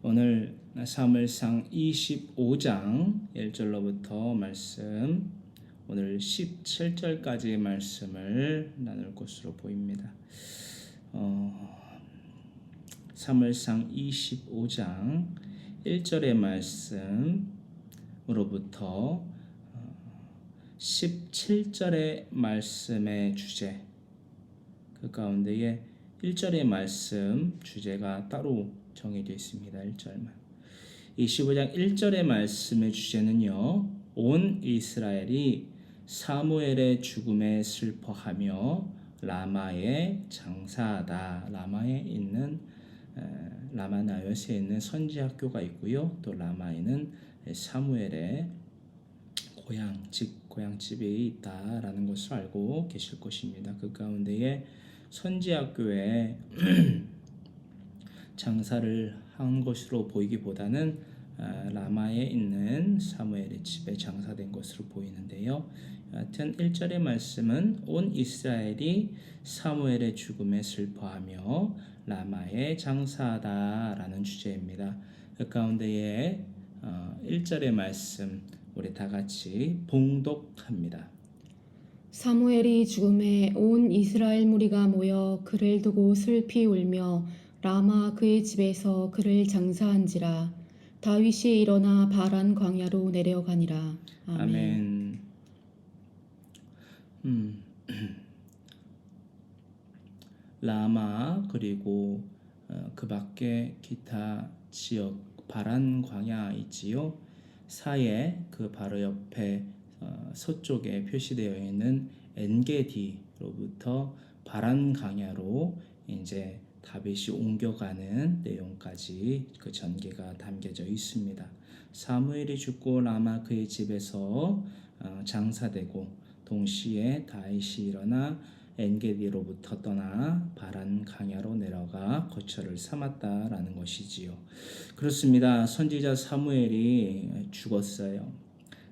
오늘 사무엘상 25장 1절로부터 말씀, 오늘 17절까지의 말씀을 나눌 것으로 보입니다. 사무엘상 25장 1절의 말씀으로부터 17절의 말씀의 주제, 그 가운데에 1절의 말씀 주제가 따로 정해져 있습니다. 1절만. 25장 1절의 말씀의 주제는요, 온 이스라엘이 사무엘의 죽음에 슬퍼하며 라마에 장사하다. 라마에 있는 라마나요스에 있는 선지학교가 있고요. 또 라마에는 사무엘의 고향집이 있다라는 것을 알고 계실 것입니다. 그 가운데에 선지학교에 장사를 한 것으로 보이기보다는 라마에 있는 사무엘의 집에 장사된 것으로 보이는데요. 하여튼 1절의 말씀은 온 이스라엘이 사무엘의 죽음에 슬퍼하며 라마에 장사하다라는 주제입니다. 그 가운데에 1절의 말씀 우리 다 같이 봉독합니다. 사무엘이 죽음에 온 이스라엘 무리가 모여 그를 두고 슬피 울며 라마 그의 집에서 그를 장사한지라. 다윗이 일어나 바란 광야로 내려가니라. 아멘. 라마 그리고 그 밖에 기타 지역 바란 광야 있지요. 사이에 그 바로 옆에 서쪽에 표시되어 있는 엔게디로부터 바란 광야로 이제 다윗이 옮겨가는 내용까지 그 전개가 담겨져 있습니다. 사무엘이 죽고 라마 그의 집에서 장사되고 동시에 다윗이 일어나 엔게디로부터 떠나 바란 광야로 내려가 거처를 삼았다라는 것이지요. 그렇습니다. 선지자 사무엘이 죽었어요.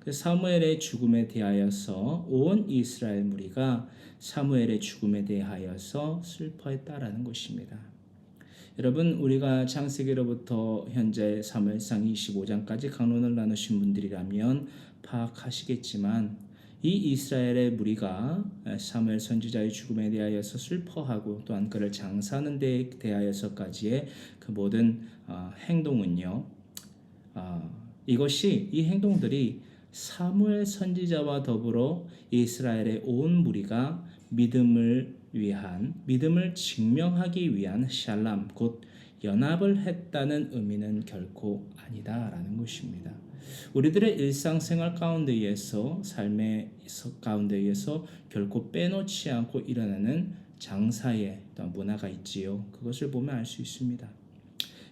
그 사무엘의 죽음에 대하여서 온 이스라엘 무리가 사무엘의 죽음에 대하여서 슬퍼했다라는 것입니다. 여러분, 우리가 창세기로부터 현재 사무엘상 25장까지 강론을 나누신 분들이라면 파악하시겠지만 이 이스라엘의 무리가 사무엘 선지자의 죽음에 대하여서 슬퍼하고 또한 그를 장사하는 데 대하여서까지의 그 모든 행동은요, 이 행동들이 사무엘 선지자와 더불어 이스라엘의 온 무리가 믿음을 증명하기 위한 샬람, 곧 연합을 했다는 의미는 결코 아니다라는 것입니다. 우리들의 일상생활 가운데에서, 삶의 가운데에서 결코 빼놓지 않고 일어나는 장사의 문화가 있지요. 그것을 보면 알 수 있습니다.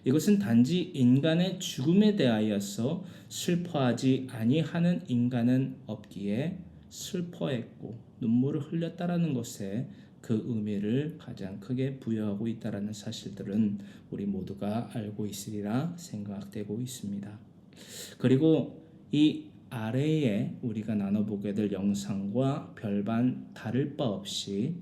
이것은 단지 인간의 죽음에 대하여서 슬퍼하지 아니하는 인간은 없기에 슬퍼했고 눈물을 흘렸다라는 것에 그 의미를 가장 크게 부여하고 있다라는 사실들은 우리 모두가 알고 있으리라 생각되고 있습니다. 그리고 이 아래에 우리가 나눠보게 될 영상과 별반 다를 바 없이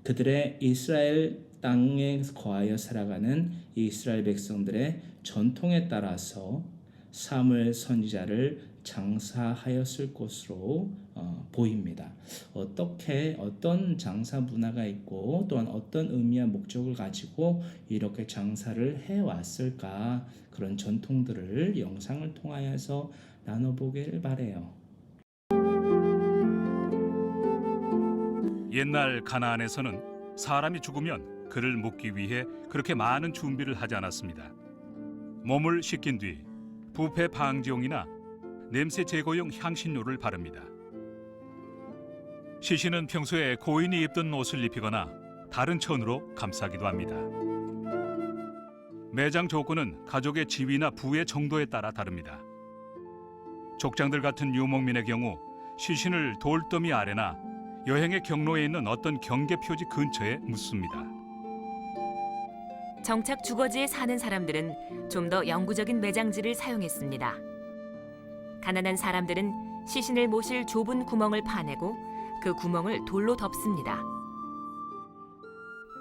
그들의 이스라엘 땅에 거하여 살아가는 이스라엘 백성들의 전통에 따라서 사무엘 선지자를 장사하였을 것으로 보입니다. 어떤 장사 문화가 있고 또한 어떤 의미와 목적을 가지고 이렇게 장사를 해왔을까, 그런 전통들을 영상을 통하여서 나눠보기를 바라요. 옛날 가나안에서는 사람이 죽으면 그를 묻기 위해 그렇게 많은 준비를 하지 않았습니다. 몸을 씻긴 뒤 부패 방지용이나 냄새 제거용 향신료를 바릅니다. 시신은 평소에 고인이 입던 옷을 입히거나 다른 천으로 감싸기도 합니다. 매장 조건은 가족의 지위나 부의 정도에 따라 다릅니다. 족장들 같은 유목민의 경우 시신을 돌더미 아래나 여행의 경로에 있는 어떤 경계 표지 근처에 묻습니다. 정착 주거지에 사는 사람들은 좀 더 영구적인 매장지를 사용했습니다. 가난한 사람들은 시신을 모실 좁은 구멍을 파내고 그 구멍을 돌로 덮습니다.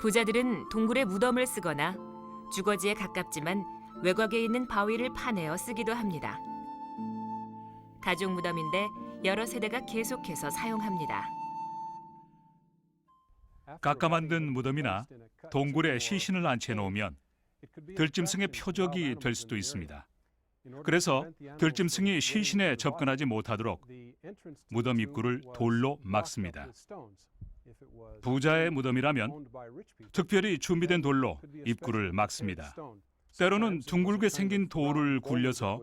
부자들은 동굴에 무덤을 쓰거나 주거지에 가깝지만 외곽에 있는 바위를 파내어 쓰기도 합니다. 가족 무덤인데 여러 세대가 계속해서 사용합니다. 깎아 만든 무덤이나 동굴에 시신을 안치해 놓으면 들짐승의 표적이 될 수도 있습니다. 그래서 들짐승이 시신에 접근하지 못하도록 무덤 입구를 돌로 막습니다. 부자의 무덤이라면 특별히 준비된 돌로 입구를 막습니다. 때로는 둥글게 생긴 돌을 굴려서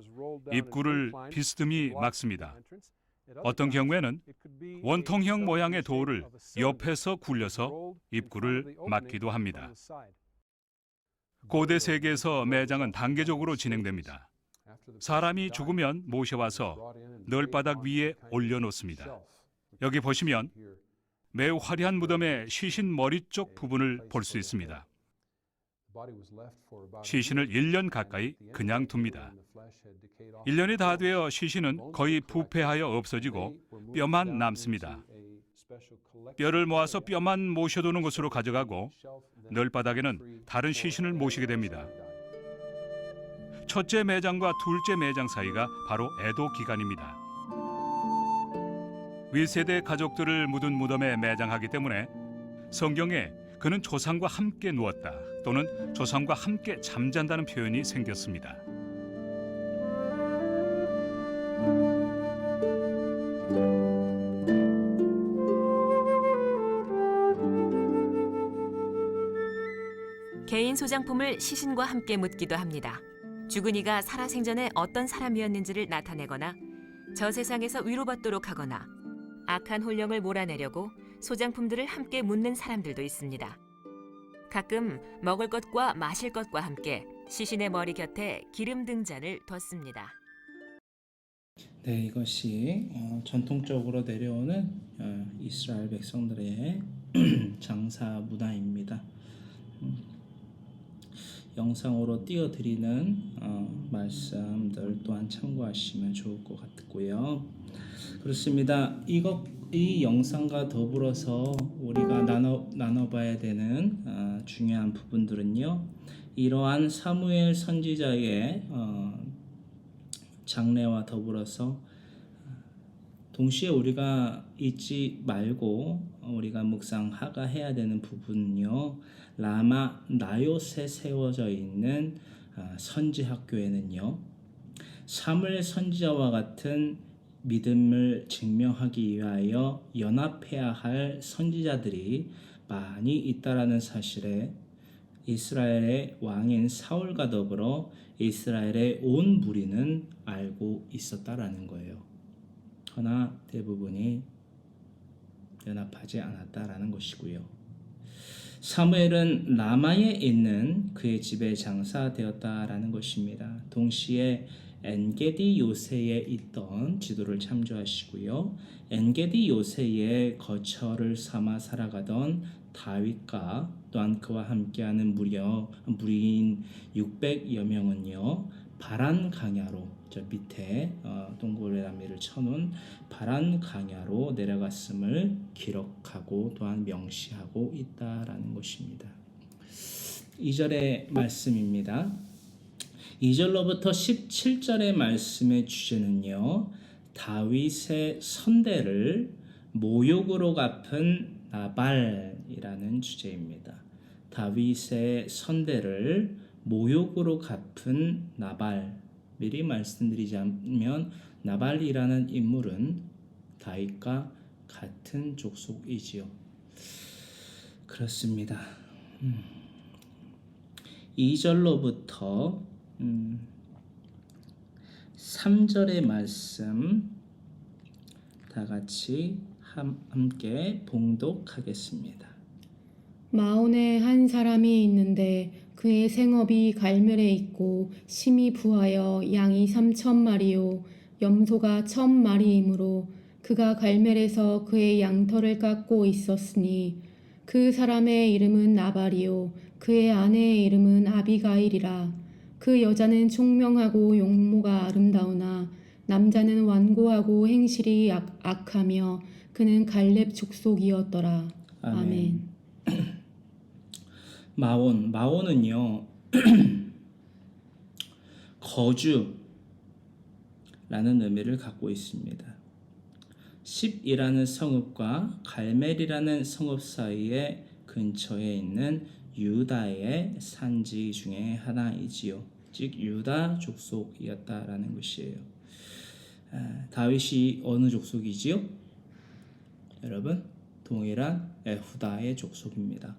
입구를 비스듬히 막습니다. 어떤 경우에는 원통형 모양의 돌을 옆에서 굴려서 입구를 막기도 합니다. 고대 세계에서 매장은 단계적으로 진행됩니다. 사람이 죽으면 모셔와서 널바닥 위에 올려놓습니다. 여기 보시면 매우 화려한 무덤의 시신 머리 쪽 부분을 볼 수 있습니다. 시신을 1년 가까이 그냥 둡니다. 1년이 다 되어 시신은 거의 부패하여 없어지고 뼈만 남습니다. 뼈를 모아서 뼈만 모셔두는 곳으로 가져가고 널바닥에는 다른 시신을 모시게 됩니다. 첫째 매장과 둘째 매장 사이가 바로 애도 기간입니다. 윗세대 가족들을 묻은 무덤에 매장하기 때문에 성경에 그는 조상과 함께 누웠다 또는 조상과 함께 잠잔다는 표현이 생겼습니다. 개인 소장품을 시신과 함께 묻기도 합니다. 죽은 이가 살아생전에 어떤 사람이었는지를 나타내거나 저 세상에서 위로받도록 하거나 악한 혼령을 몰아내려고 소장품들을 함께 묻는 사람들도 있습니다. 가끔 먹을 것과 마실 것과 함께 시신의 머리 곁에 기름 등잔을 뒀습니다. 네, 이것이 전통적으로 내려오는 이스라엘 백성들의 장사 문화입니다. 영상으로 띄워드리는 말씀들 또한 참고하시면 좋을 것 같고요. 그렇습니다. 이 영상과 더불어서 우리가 나눠봐야 되는 중요한 부분들은요. 이러한 사무엘 선지자의 장례와 더불어서 동시에 우리가 잊지 말고 우리가 묵상하가 해야 되는 부분은요. 라마 나요세 세워져 있는 선지학교에는요. 사무엘 선지자와 같은 믿음을 증명하기 위하여 연합해야 할 선지자들이 많이 있다라는 사실에 이스라엘의 왕인 사울과 더불어 이스라엘의 온 무리는 알고 있었다라는 거예요. 그러나 대부분이 연합하지 않았다라는 것이고요. 사무엘은 라마에 있는 그의 집에 장사되었다라는 것입니다. 동시에 엔게디 요새에 있던 지도를 참조하시고요. 엔게디 요새에 거처를 삼아 살아가던 다윗과 또한 그와 함께하는 무리인 600여 명은요. 바란 강야로 저 밑에 동그라미를 쳐놓은 바란 강야로 내려갔음을 기록하고 또한 명시하고 있다라는 것입니다. 2절의 말씀입니다. 2절로부터 17절의 말씀의 주제는요. 다윗의 선대를 모욕으로 갚은 나발이라는 주제입니다. 다윗의 선대를 모욕으로 갚은 나발. 미리 말씀드리자면 나발이라는 인물은 다윗과 같은 족속이지요. 그렇습니다. 2절로부터 3절의 말씀 다 같이 함께 봉독하겠습니다. 마온에 한 사람이 있는데 그의 생업이 갈멜에 있고 심이 부하여 양이 3,000마리요 염소가 1,000마리이므로 그가 갈멜에서 그의 양털을 깎고 있었으니 그 사람의 이름은 나발이요 그의 아내의 이름은 아비가일이라. 그 여자는 총명하고 용모가 아름다우나 남자는 완고하고 행실이 악하며 그는 갈렙 족속이었더라. 아멘. 마온은요 거주라는 의미를 갖고 있습니다. 십이라는 성읍과 갈멜이라는 성읍 사이에 근처에 있는 유다의 산지 중에 하나이지요. 즉 유다 족속이었다라는 것이에요. 다윗이 어느 족속이지요? 여러분, 동일한 에후다의 족속입니다.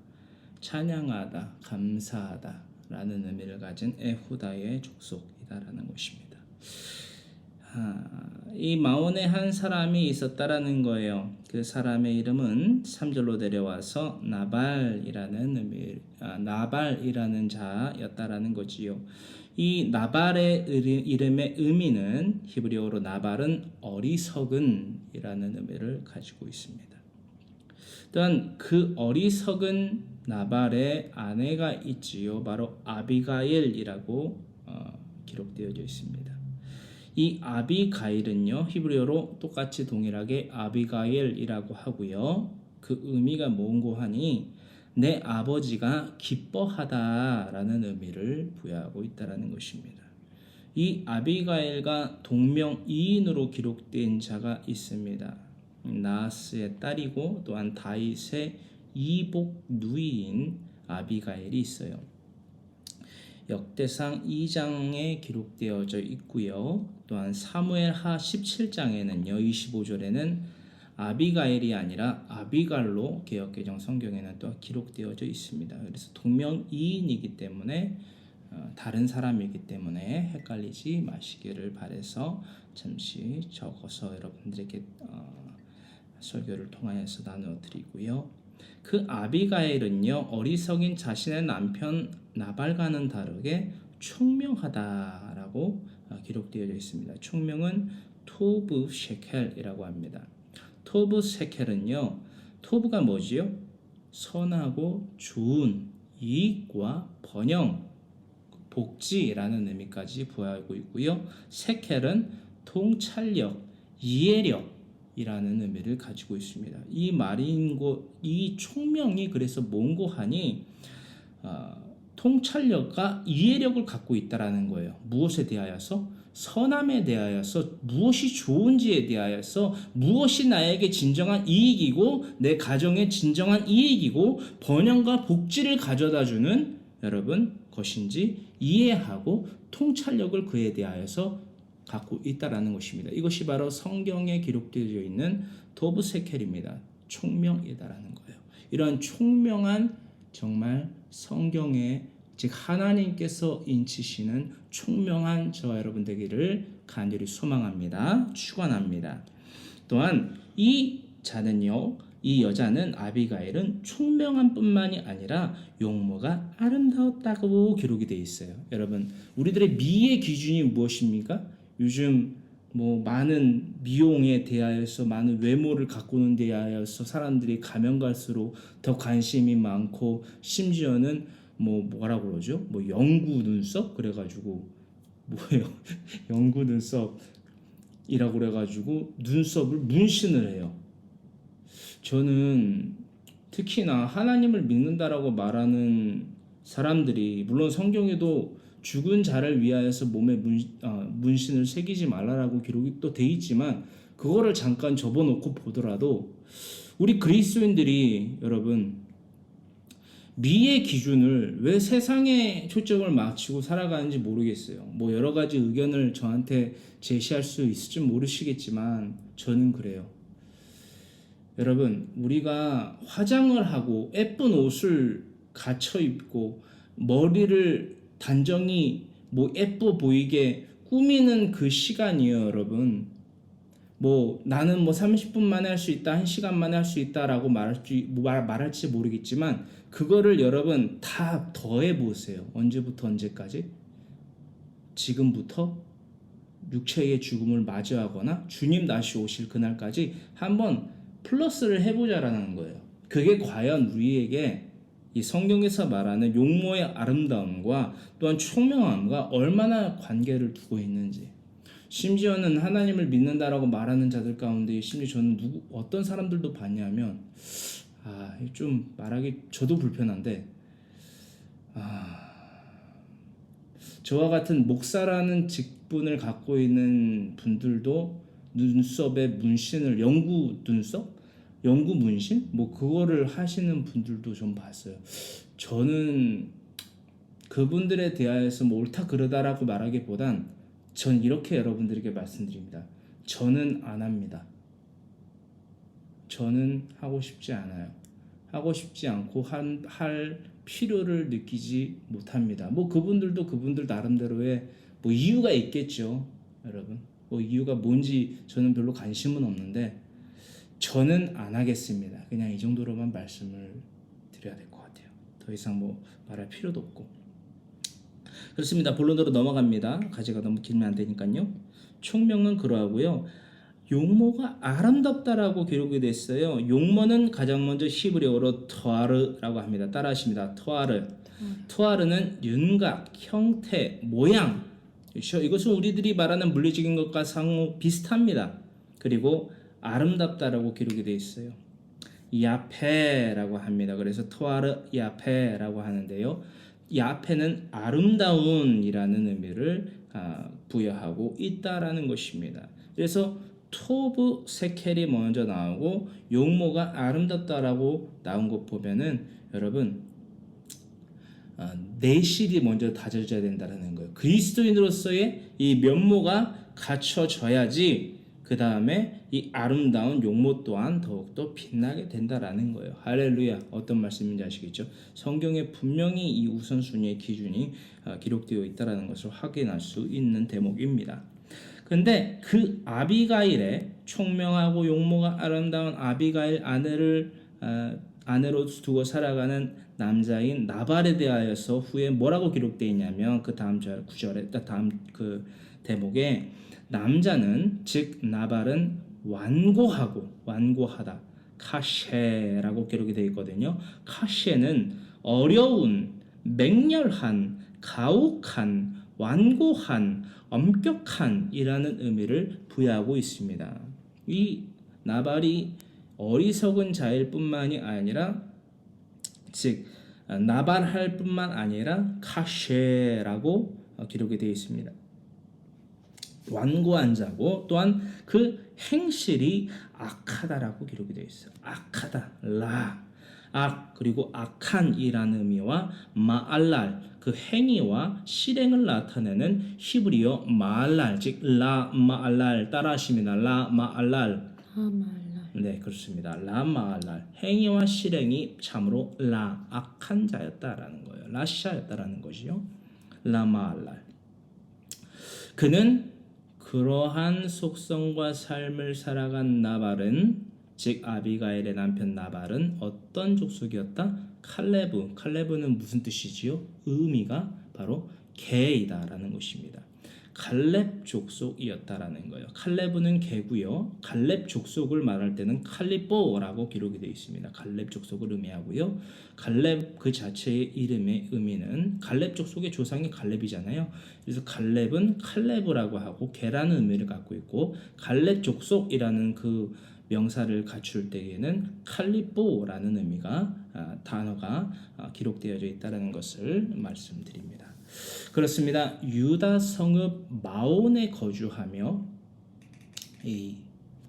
찬양하다, 감사하다 라는 의미를 가진 에후다의 족속이다라는 것입니다. 이 마온에 한 사람이 있었다라는 거예요. 그 사람의 이름은 3절로 내려와서 나발이라는 자였다라는 거지요. 이 나발의 이름의 의미는 히브리어로 나발은 어리석은이라는 의미를 가지고 있습니다. 또한 그 어리석은 나발의 아내가 있지요. 바로 아비가일이라고 기록되어져 있습니다. 이 아비가일은요, 히브리어로 똑같이 동일하게 아비가일이라고 하고요. 그 의미가 뭔고 하니 내 아버지가 기뻐하다라는 의미를 부여하고 있다라는 것입니다. 이 아비가일과 동명이인으로 기록된 자가 있습니다. 나하스의 딸이고 또한 다윗의 이복 누이인 아비가일이 있어요. 역대상 2장에 기록되어져 있고요. 또한 사무엘하 17장에는요. 25절에는 아비가일이 아니라 아비갈로 개역개정 성경에는 또 기록되어져 있습니다. 그래서 동명이인이기 때문에 다른 사람이기 때문에 헷갈리지 마시기를 바라서 잠시 적어서 여러분들에게 설교를 통하여서 나누어 드리고요. 그 아비가일은요, 어리석인 자신의 남편 나발과는 다르게 총명하다라고 기록되어져 있습니다. 총명은 토브 셰켈이라고 합니다. 토브 셰켈은요, 토브가 뭐지요? 선하고 좋은 이익과 번영, 복지라는 의미까지 부여하고 있고요. 셰켈은 통찰력, 이해력이라는 의미를 가지고 있습니다. 이 총명이 그래서 뭔고 하니 통찰력과 이해력을 갖고 있다라는 거예요. 무엇에 대하여서? 선함에 대하여서, 무엇이 좋은지에 대하여서, 무엇이 나에게 진정한 이익이고 내 가정의 진정한 이익이고 번영과 복지를 가져다주는 여러분 것인지 이해하고 통찰력을 그에 대하여서 갖고 있다라는 것입니다. 이것이 바로 성경에 기록되어 있는 도브세켈입니다. 총명이다라는 거예요. 이런 총명한 정말 성경에 즉 하나님께서 인치시는 총명한 저와 여러분 되기를 간절히 소망합니다. 축원합니다. 또한 이 자는요, 이 여자는 아비가일은 총명한 뿐만이 아니라 용모가 아름다웠다고 기록이 되어 있어요. 여러분, 우리들의 미의 기준이 무엇입니까? 요즘 많은 미용에 대하여서 많은 외모를 가꾸는 데 대하여서 사람들이 가면 갈수록 더 관심이 많고 심지어는 뭐라고 그러죠? 영구 눈썹 그래가지고 영구 눈썹이라고 그래가지고 눈썹을 문신을 해요. 저는 특히나 하나님을 믿는다라고 말하는 사람들이 물론 성경에도 죽은 자를 위하여서 몸에 문신을 새기지 말라라고 기록이 또 돼 있지만 그거를 잠깐 접어놓고 보더라도 우리 그리스도인들이 여러분 미의 기준을 왜 세상에 초점을 맞추고 살아가는지 모르겠어요. 여러 가지 의견을 저한테 제시할 수 있을지 모르시겠지만 저는 그래요. 여러분, 우리가 화장을 하고 예쁜 옷을 갖춰 입고 머리를 단정히 예뻐 보이게 꾸미는 그 시간이에요, 여러분. 나는 30분 만에 할 수 있다, 1시간 만에 할 수 있다라고 말할지 모르겠지만 그거를 여러분 다 더해 보세요. 언제부터 언제까지? 지금부터 육체의 죽음을 맞이하거나 주님 다시 오실 그날까지 한번 플러스를 해보자라는 거예요. 그게 과연 우리에게 이 성경에서 말하는 용모의 아름다움과 또한 총명함과 얼마나 관계를 두고 있는지. 심지어는 하나님을 믿는다라고 말하는 자들 가운데 심지어 저는 어떤 사람들도 봤냐면 좀 말하기 저도 불편한데 저와 같은 목사라는 직분을 갖고 있는 분들도 눈썹에 문신을 영구 눈썹? 영구 문신? 뭐 그거를 하시는 분들도 좀 봤어요. 저는 그분들에 대하여서 뭐 옳다 그르다라고 말하기보단 전 이렇게 여러분들에게 말씀드립니다. 저는 안 합니다. 저는 하고 싶지 않아요. 하고 싶지 않고 할 필요를 느끼지 못합니다. 뭐 그분들도 그분들 나름대로의 뭐 이유가 있겠죠, 여러분. 뭐 이유가 뭔지 저는 별로 관심은 없는데 저는 안 하겠습니다. 그냥 이 정도로만 말씀을 드려야 될 것 같아요. 더 이상 뭐 말할 필요도 없고. 그렇습니다. 본론으로 넘어갑니다. 가지가 너무 길면 안 되니까요. 총명은 그러하고요. 용모가 아름답다라고 기록이 됐어요. 용모는 가장 먼저 히브리어로 토아르라고 합니다. 따라하십니다. 토아르. 토아르는 윤곽, 형태, 모양. 그렇죠? 이것은 우리들이 말하는 물리적인 것과 상호 비슷합니다. 그리고 아름답다라고 기록이 되어 있어요. 야페라고 합니다. 그래서 토아르 야페라고 하는데요. 야페는 아름다운이라는 의미를 부여하고 있다라는 것입니다. 그래서 토브 세켈이 먼저 나오고 용모가 아름답다라고 나온 것 보면은 여러분 내실이 먼저 다져져야 된다는 거예요. 그리스도인으로서의 이 면모가 갖춰져야지 그 다음에 이 아름다운 용모 또한 더욱더 빛나게 된다라는 거예요. 할렐루야. 어떤 말씀인지 아시겠죠? 성경에 분명히 이 우선순위의 기준이 기록되어 있다는 것을 확인할 수 있는 대목입니다. 근데 그 아비가일의 총명하고 용모가 아름다운 아비가일 아내로 두고 살아가는 남자인 나발에 대하여서 후에 뭐라고 기록되어 있냐면 그 다음 구절에 다음 그 대목에 남자는 즉 나발은 완고하다 카셰라고 기록이 되어 있거든요. 카셰는 어려운, 맹렬한, 가혹한, 완고한, 엄격한이라는 의미를 부여하고 있습니다. 이 나발이 어리석은 자일 뿐만이 아니라 즉 나발할 뿐만 아니라 카셰라고 기록이 되어 있습니다. 완고한 자고 또한 그 행실이 악하다라고 기록이 되어 있어요. 악하다, 악 그리고 악한이라는 의미와 마알랄 그 행위와 실행을 나타내는 히브리어 마알랄 즉 라마알랄 따라하십니다. 라마알랄 네 그렇습니다. 라마알랄 행위와 실행이 참으로 악한 자였다라는 거예요. 라샤였다라는 것이요. 라마알랄 그는 그러한 속성과 삶을 살아간 나발은 즉 아비가일의 남편 나발은 어떤 족속이었다? 칼레브는 무슨 뜻이지요? 의미가 바로 개이다라는 것입니다. 갈렙 족속이었다라는 거예요. 칼레브는 개고요. 갈렙 족속을 말할 때는 칼리뽀라고 기록이 되어 있습니다. 갈렙 족속을 의미하고요. 갈렙 그 자체의 이름의 의미는 갈렙 족속의 조상이 갈렙이잖아요. 그래서 갈렙은 칼레브라고 하고 개라는 의미를 갖고 있고 갈렙 족속이라는 그 명사를 갖출 때에는 칼리뽀라는 의미가 단어가 기록되어져 있다는 것을 말씀드립니다. 그렇습니다. 유다 성읍 마온에 거주하며 이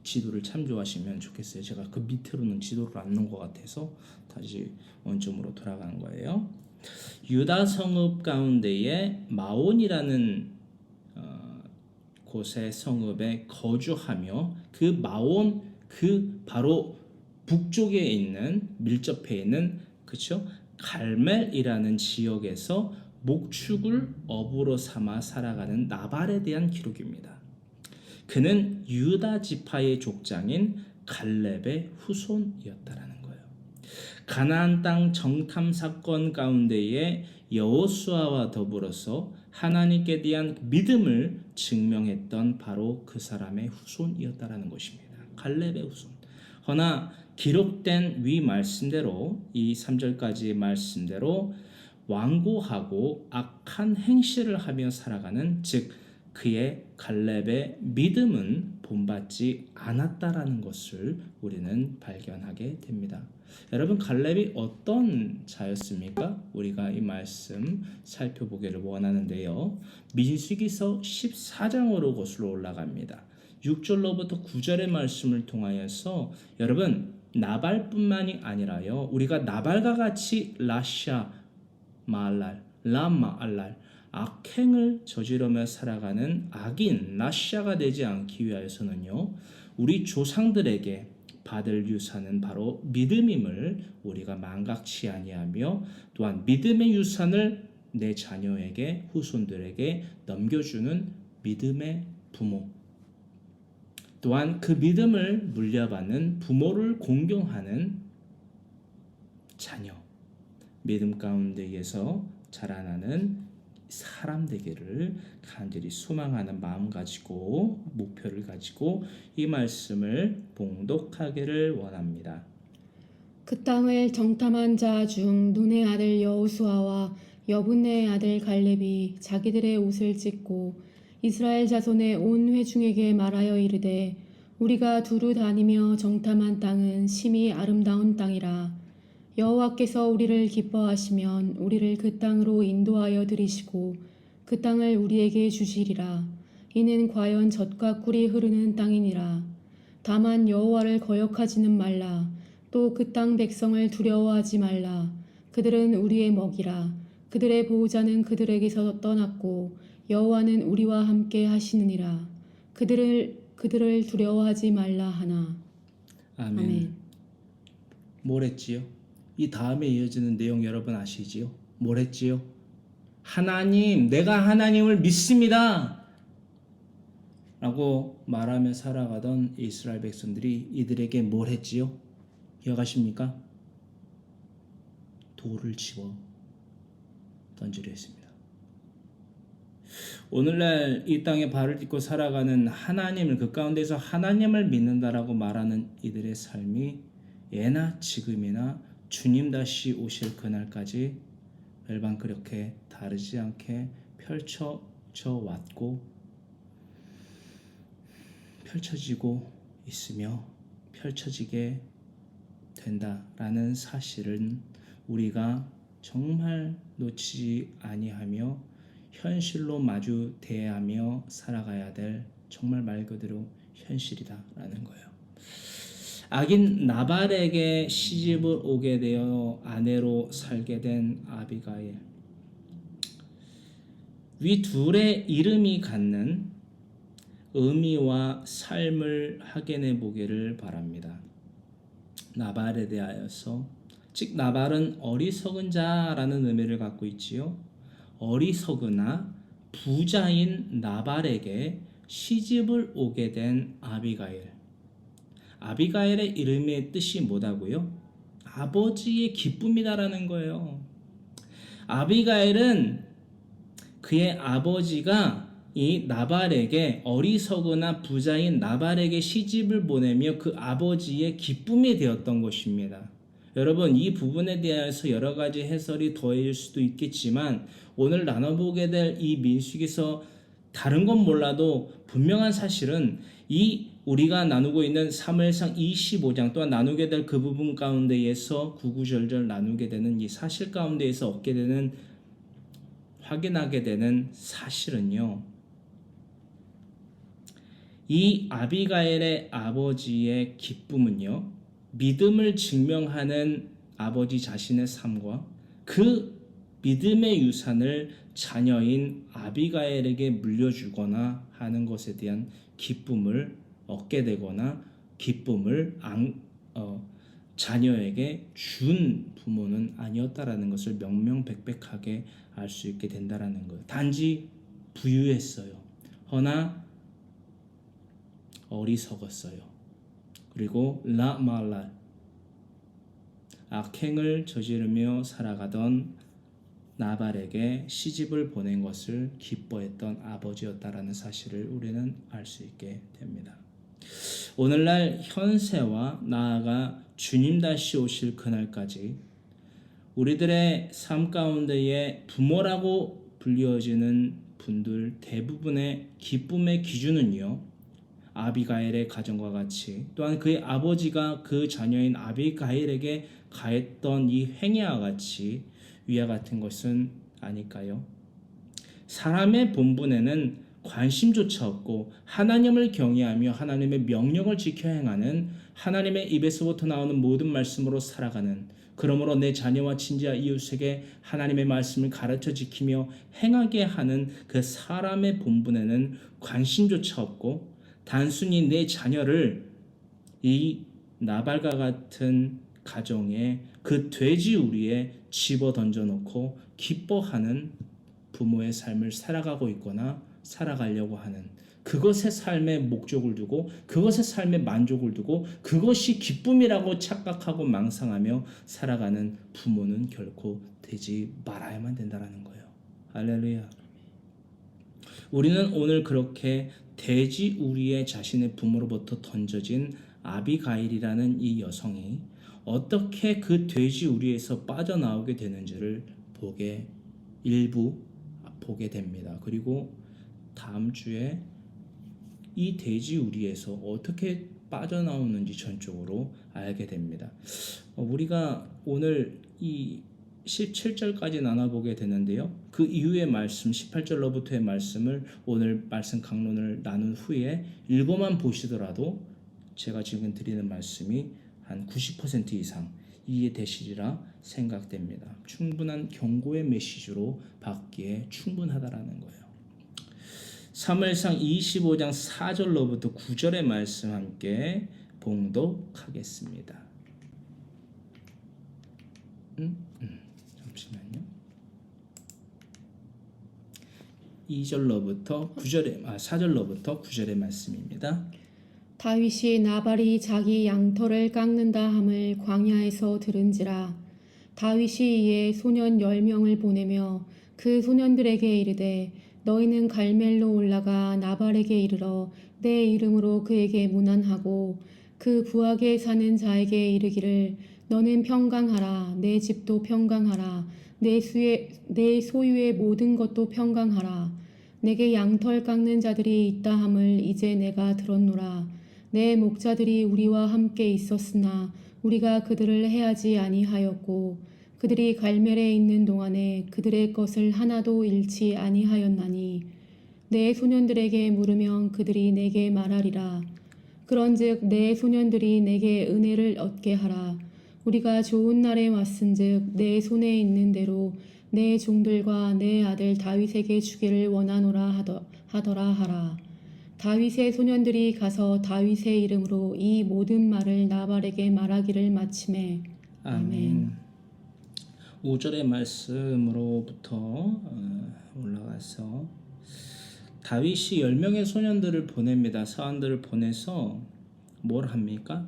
지도를 참조하시면 좋겠어요. 제가 그 밑으로는 지도를 안 놓은 것 같아서 다시 원점으로 돌아가는 거예요. 유다 성읍 가운데에 마온이라는 곳의 성읍에 거주하며 그 마온 그 바로 북쪽에 있는 밀접해 있는 그렇죠? 갈멜이라는 지역에서 목축을 어부로 삼아 살아가는 나발에 대한 기록입니다. 그는 유다 지파의 족장인 갈렙의 후손이었다라는 거예요. 가나안 땅 정탐 사건 가운데에 여호수아와 더불어서 하나님께 대한 믿음을 증명했던 바로 그 사람의 후손이었다라는 것입니다. 갈렙의 후손. 허나 기록된 위 말씀대로 이 3절까지의 말씀대로 완고하고 악한 행실을 하며 살아가는 즉 그의 갈렙의 믿음은 본받지 않았다라는 것을 우리는 발견하게 됩니다. 여러분, 갈렙이 어떤 자였습니까? 우리가 이 말씀 살펴보기를 원하는데요. 민수기서 14장으로 거슬러 올라갑니다. 6절로부터 9절의 말씀을 통하여서 여러분, 나발뿐만이 아니라요, 우리가 나발과 같이 라샤 마알랄, 라마알랄, 악행을 저지르며 살아가는 악인 라샤가 되지 않기 위하여서는요, 우리 조상들에게 받을 유산은 바로 믿음임을 우리가 망각치 아니하며, 또한 믿음의 유산을 내 자녀에게, 후손들에게 넘겨주는 믿음의 부모, 또한 그 믿음을 물려받는 부모를 공경하는 자녀, 믿음 가운데에서 자라나는 사람 되기를 간절히 소망하는 마음 가지고, 목표를 가지고 이 말씀을 봉독하기를 원합니다. 그 땅을 정탐한 자 중 눈의 아들 여호수아와 여분네의 아들 갈렙이 자기들의 옷을 찢고 이스라엘 자손의 온 회중에게 말하여 이르되, 우리가 두루 다니며 정탐한 땅은 심히 아름다운 땅이라. 여호와께서 우리를 기뻐하시면 우리를 그 땅으로 인도하여 들이시고 그 땅을 우리에게 주시리라. 이는 과연 젖과 꿀이 흐르는 땅이니라. 다만 여호와를 거역하지는 말라. 또 그 땅 백성을 두려워하지 말라. 그들은 우리의 먹이라. 그들의 보호자는 그들에게서 떠났고 여호와는 우리와 함께 하시느니라. 그들을 두려워하지 말라 하나. 아멘. 뭘 했지요? 이 다음에 이어지는 내용 여러분 아시지요? 뭘 했지요? 하나님, 내가 하나님을 믿습니다 라고 말하며 살아가던 이스라엘 백성들이 이들에게 뭘 했지요? 기억하십니까? 돌을 집어 던지려 했습니다. 오늘날 이 땅에 발을 딛고 살아가는 하나님을, 그 가운데서 하나님을 믿는다라고 말하는 이들의 삶이 예나 지금이나 주님 다시 오실 그날까지 멸방 그렇게 다르지 않게 펼쳐져 왔고 펼쳐지고 있으며 펼쳐지게 된다라는 사실은 우리가 정말 놓치지 아니하며 현실로 마주 대하며 살아가야 될, 정말 말 그대로 현실이다라는 거예요. 악인 나발에게 시집을 오게 되어 아내로 살게 된 아비가일, 위 둘의 이름이 갖는 의미와 삶을 확인해 보기를 바랍니다. 나발에 대하여서, 즉 나발은 어리석은 자라는 의미를 갖고 있지요. 어리석으나 부자인 나발에게 시집을 오게 된 아비가일. 아비가일의 이름의 뜻이 뭐다고요? 아버지의 기쁨이다라는 거예요. 아비가일은 그의 아버지가 이 나발에게, 어리석으나 부자인 나발에게 시집을 보내며 그 아버지의 기쁨이 되었던 것입니다. 여러분, 이 부분에 대해서 여러 가지 해설이 더해질 수도 있겠지만 오늘 나눠보게 될 이 민수기서, 다른 건 몰라도 분명한 사실은 이 우리가 나누고 있는 사무엘상 25장, 또한 나누게 될 그 부분 가운데에서 구구절절 나누게 되는 이 사실 가운데에서 얻게 되는, 확인하게 되는 사실은요, 이 아비가일의 아버지의 기쁨은요, 믿음을 증명하는 아버지 자신의 삶과 그 믿음의 유산을 자녀인 아비가일에게 물려주거나 하는 것에 대한 기쁨을 얻게 되거나 기쁨을 자녀에게 준 부모는 아니었다라는 것을 명명백백하게 알 수 있게 된다라는 거예요. 단지 부유했어요. 허나 어리석었어요. 그리고 라말랄, 악행을 저지르며 살아가던 나발에게 시집을 보낸 것을 기뻐했던 아버지였다라는 사실을 우리는 알 수 있게 됩니다. 오늘날 현세와 나아가 주님 다시 오실 그날까지 우리들의 삶 가운데에 부모라고 불리어지는 분들 대부분의 기쁨의 기준은요, 아비가일의 가정과 같이 또한 그의 아버지가 그 자녀인 아비가일에게 가했던 이 행위와 같이 위와 같은 것은 아닐까요? 사람의 본분에는 관심조차 없고 하나님을 경외하며 하나님의 명령을 지켜 행하는, 하나님의 입에서부터 나오는 모든 말씀으로 살아가는, 그러므로 내 자녀와 친지와 이웃에게 하나님의 말씀을 가르쳐 지키며 행하게 하는 그 사람의 본분에는 관심조차 없고, 단순히 내 자녀를 이 나발과 같은 가정에 그 돼지 우리에 집어 던져놓고 기뻐하는 부모의 삶을 살아가고 있거나 살아가려고 하는, 그것의 삶의 목적을 두고 그것의 삶의 만족을 두고 그것이 기쁨이라고 착각하고 망상하며 살아가는 부모는 결코 되지 말아야만 된다는 거예요. 할렐루야. 우리는 오늘 그렇게 돼지 우리의 자신의 부모로부터 던져진 아비가일이라는 이 여성이 어떻게 그 돼지 우리에서 빠져나오게 되는지를 일부 보게 됩니다. 그리고 다음 주에 이 돼지 우리에서 어떻게 빠져나오는지 전적으로 알게 됩니다. 우리가 오늘 이 17절까지 나눠보게 되는데요. 그 이후의 말씀 18절로부터의 말씀을 오늘 말씀 강론을 나눈 후에 읽어만 보시더라도 제가 지금 드리는 말씀이 한 90% 이상 이해되시리라 생각됩니다. 충분한 경고의 메시지로 받기에 충분하다라는 거예요. 사무엘상 25장 4절로부터 9절의 말씀 함께 봉독하겠습니다. 잠시만요. 4절로부터 9절의 말씀입니다. 다윗이 나발이 자기 양털을 깎는다 함을 광야에서 들은지라. 다윗이 이에 소년 10명을 보내며 그 소년들에게 이르되 너희는 갈멜로 올라가 나발에게 이르러 내 이름으로 그에게 문안하고 그 부하게 사는 자에게 이르기를 너는 평강하라. 내 집도 평강하라. 내 소유의 모든 것도 평강하라. 내게 양털 깎는 자들이 있다 함을 이제 내가 들었노라. 내 목자들이 우리와 함께 있었으나 우리가 그들을 해하지 아니하였고 그들이 갈멜에 있는 동안에 그들의 것을 하나도 잃지 아니하였나니 내 소년들에게 물으면 그들이 내게 말하리라. 그런즉 내 소년들이 내게 은혜를 얻게 하라. 우리가 좋은 날에 왔은즉 내 손에 있는 대로 내 종들과 내 아들 다윗에게 주기를 원하노라 하더라 하라. 다윗의 소년들이 가서 다윗의 이름으로 이 모든 말을 나발에게 말하기를 마치매. 아멘. 5절의 말씀으로부터 올라가서 다윗이 10명의 소년들을 보냅니다. 사원들을 보내서 뭘 합니까?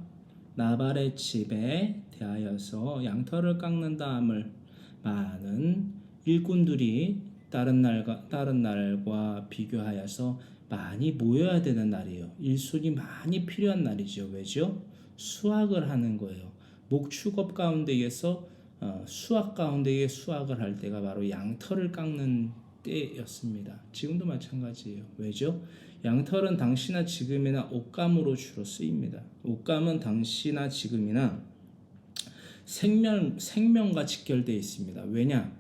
나발의 집에 대하여서 양털을 깎는다 함을 많은 일꾼들이 다른 날과 비교하여서 많이 모여야 되는 날이에요. 일손이 많이 필요한 날이죠. 왜죠? 수확을 하는 거예요. 목축업 가운데에서 수확 가운데에 수확을 할 때가 바로 양털을 깎는 때였습니다. 지금도 마찬가지예요. 왜죠? 양털은 당시나 지금이나 옷감으로 주로 쓰입니다. 옷감은 당시나 지금이나 생명과 직결되어 있습니다. 왜냐?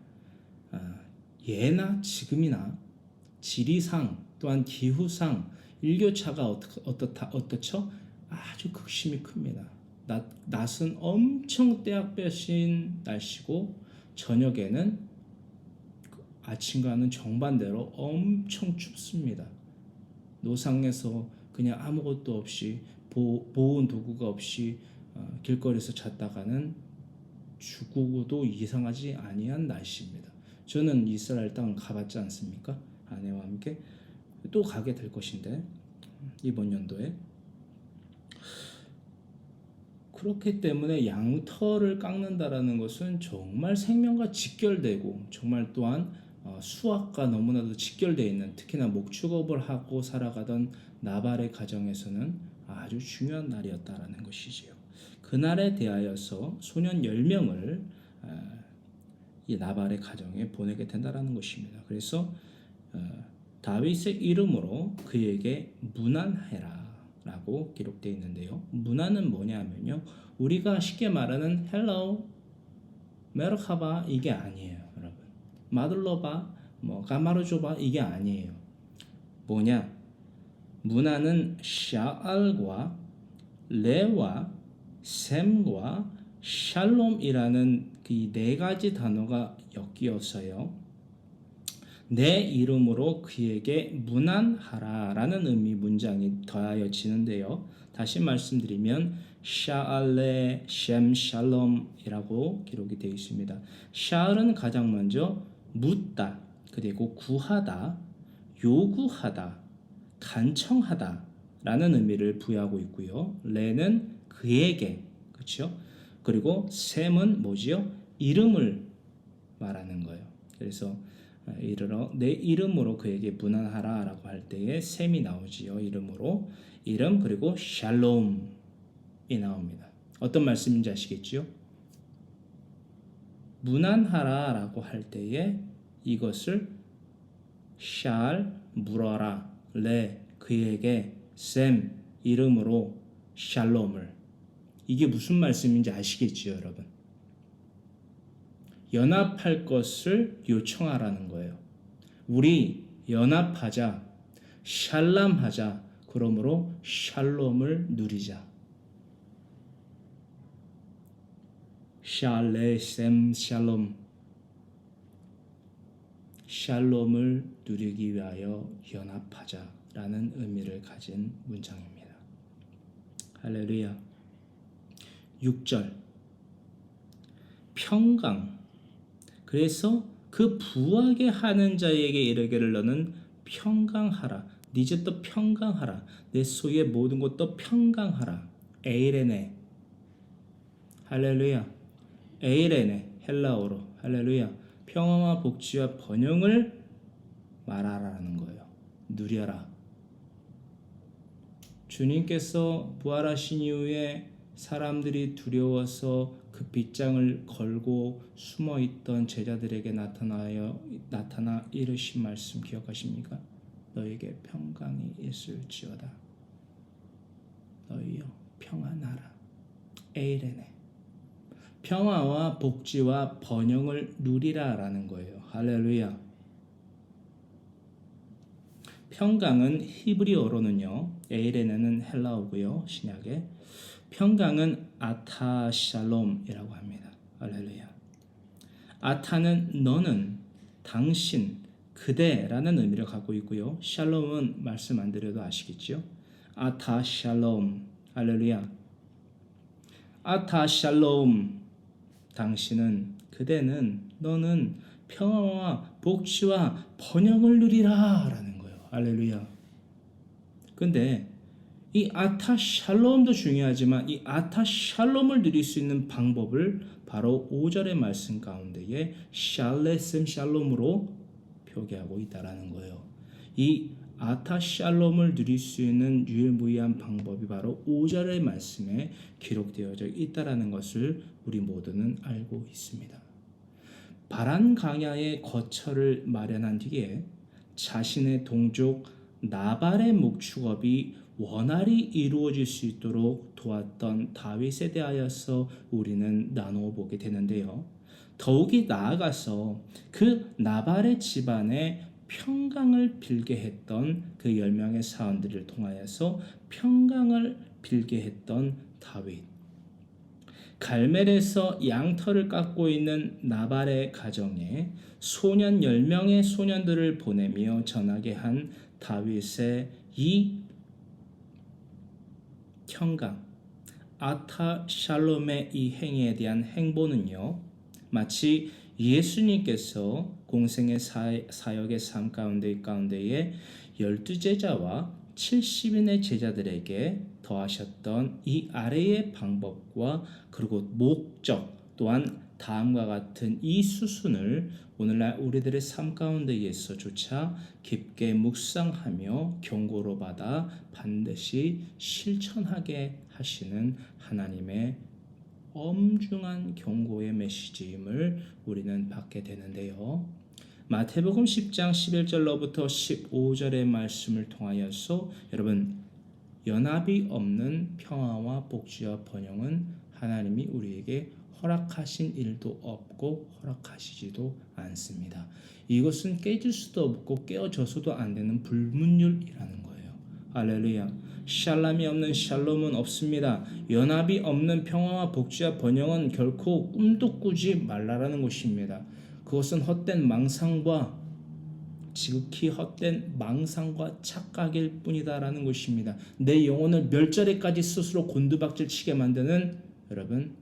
예나 지금이나 지리상 또한 기후상 일교차가 어떻죠? 아주 극심히 큽니다. 낮은 엄청 떼약볕인 날씨고 저녁에는 아침과는 정반대로 엄청 춥습니다. 노상에서 그냥 아무것도 없이 보온 도구가 없이 길거리에서 잤다가는 죽어도 이상하지 아니한 날씨입니다. 저는 이스라엘 땅 가봤지 않습니까? 아내와 함께 또 가게 될 것인데 이번 연도에 그렇기 때문에 양털을 깎는다라는 것은 정말 생명과 직결되고 정말 또한 수확과 너무나도 직결되어 있는, 특히나 목축업을 하고 살아가던 나발의 가정에서는 아주 중요한 날이었다라는 것이지요. 그날에 대하여서 소년 10명을 이 나발의 가정에 보내게 된다라는 것입니다. 그래서 다윗의 이름으로 그에게 문안해라 라고 기록되어 있는데요. 문안은 뭐냐면요, 우리가 쉽게 말하는 헬로, 메르하바 이게 아니에요, 여러분. 마들로바, 가마르조바 이게 아니에요. 뭐냐? 문안은 샤알과 레와 셈과 샬롬이라는 이 네 가지 단어가 엮이었어요. 내 이름으로 그에게 문안하라라는 의미 문장이 더하여지는데요. 다시 말씀드리면 샤알레 셈 샬롬이라고 기록이 되어 있습니다. 샤알은 가장 먼저 묻다, 그리고 구하다, 요구하다, 간청하다 라는 의미를 부여하고 있고요. 레는 그에게, 그렇죠? 그리고 셈은 뭐지요? 이름을 말하는 거예요. 그래서 이르러 내 이름으로 그에게 문안하라 라고 할 때에 셈이 나오지요. 이름으로. 이름 그리고 샬롬이 나옵니다. 어떤 말씀인지 아시겠죠? 문안하라 라고 할 때에 이것을 샬 물어라, 레 그에게, 셈 이름으로 샬롬을, 이게 무슨 말씀인지 아시겠지요, 여러분? 연합할 것을 요청하라는 거예요. 우리 연합하자, 샬람하자, 그러므로 샬롬을 누리자. 샬레 셈 샬롬, 샬롬을 누리기 위하여 연합하자라는 의미를 가진 문장입니다. 할렐루야. 6절 평강, 그래서 그 부하게 하는 자에게 이르기를 너는 평강하라. 네 집도 평강하라. 내 소유의 모든 것도 평강하라. 에이레네. 할렐루야. 에이레네 헬라어로 할렐루야. 평화와 복지와 번영을 말하라는 거예요. 누려라. 주님께서 부활하신 이후에 사람들이 두려워서 그 빗장을 걸고 숨어있던 제자들에게 나타나 이르신 말씀 기억하십니까? 너에게 평강이 있을지어다. 너희여 평안하라. 에이레네. 평화와 복지와 번영을 누리라라는 거예요. 할렐루야. 평강은 히브리어로는요, 에이레네는 헬라어고요, 신약에 평강은 아타샬롬이라고 합니다. 할렐루야. 아타는 너는, 당신, 그대라는 의미를 갖고 있고요. 샬롬은 말씀 안 드려도 아시겠죠? 아타샬롬. 할렐루야. 아타샬롬. 당신은, 그대는, 너는 평화와 복지와 번영을 누리라 라는 거예요. 할렐루야. 근데 이 아타샬롬도 중요하지만 이 아타샬롬을 누릴 수 있는 방법을 바로 5절의 말씀 가운데에 샬레셈 샬롬으로 표기하고 있다라는 거예요. 이 아타샬롬을 누릴 수 있는 유일무이한 방법이 바로 5절의 말씀에 기록되어져 있다라는 것을 우리 모두는 알고 있습니다. 바란 강야의 거처를 마련한 뒤에 자신의 동족 나발의 목축업이 원활히 이루어질 수 있도록 도왔던 다윗에 대하여서 우리는 나누어 보게 되는데요. 더욱이 나아가서 그 나발의 집안에 평강을 빌게 했던 그 10명의 사원들을 통하여서 평강을 빌게 했던 다윗. 갈멜에서 양털을 깎고 있는 나발의 가정에 소년 10명의 소년들을 보내며 전하게 한 다윗의 이 평강, 아타샬롬의 이 행위에 대한 행보는요, 마치 예수님께서 공생의 사역의 삶 가운데에 12제자와 70인의 제자들에게 더하셨던 이 아래의 방법과 그리고 목적 또한 다음과 같은 이 수순을 오늘날 우리들의 삶 가운데에서조차 깊게 묵상하며 경고로 받아 반드시 실천하게 하시는 하나님의 엄중한 경고의 메시지임을 우리는 받게 되는데요. 마태복음 10장 11절로부터 15절의 말씀을 통하여서 여러분 연합이 없는 평화와 복지와 번영은 하나님이 우리에게 허락하신 일도 없고 허락하시지도 않습니다. 이것은 깨질 수도 없고 깨어져서도 안 되는 불문율이라는 거예요. 할렐루야. 샬롬이 없는 샬롬은 없습니다. 연합이 없는 평화와 복지와 번영은 결코 꿈도 꾸지 말라라는 것입니다. 그것은 헛된 망상과 지극히 헛된 망상과 착각일 뿐이다라는 것입니다. 내 영혼을 멸절에까지 스스로 곤두박질 치게 만드는 여러분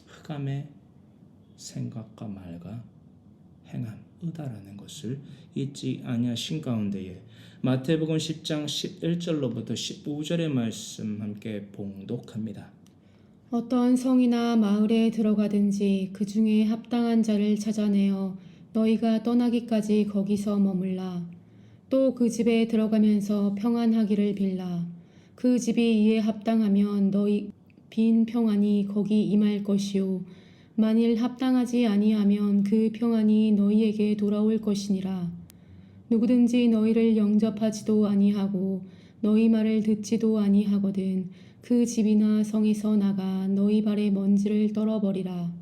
흑암의 생각과 말과 행함, 의다라는 것을 잊지 아니하신 가운데에 마태복음 10장 11절로부터 15절의 말씀 함께 봉독합니다. 어떤 성이나 마을에 들어가든지 그 중에 합당한 자를 찾아내어 너희가 떠나기까지 거기서 머물라. 또 그 집에 들어가면서 평안하기를 빌라. 그 집이 이에 합당하면 너희 빈 평안이 거기 임할 것이요 만일 합당하지 아니하면 그 평안이 너희에게 돌아올 것이니라. 누구든지 너희를 영접하지도 아니하고 너희 말을 듣지도 아니하거든 그 집이나 성에서 나가 너희 발에 먼지를 떨어버리라.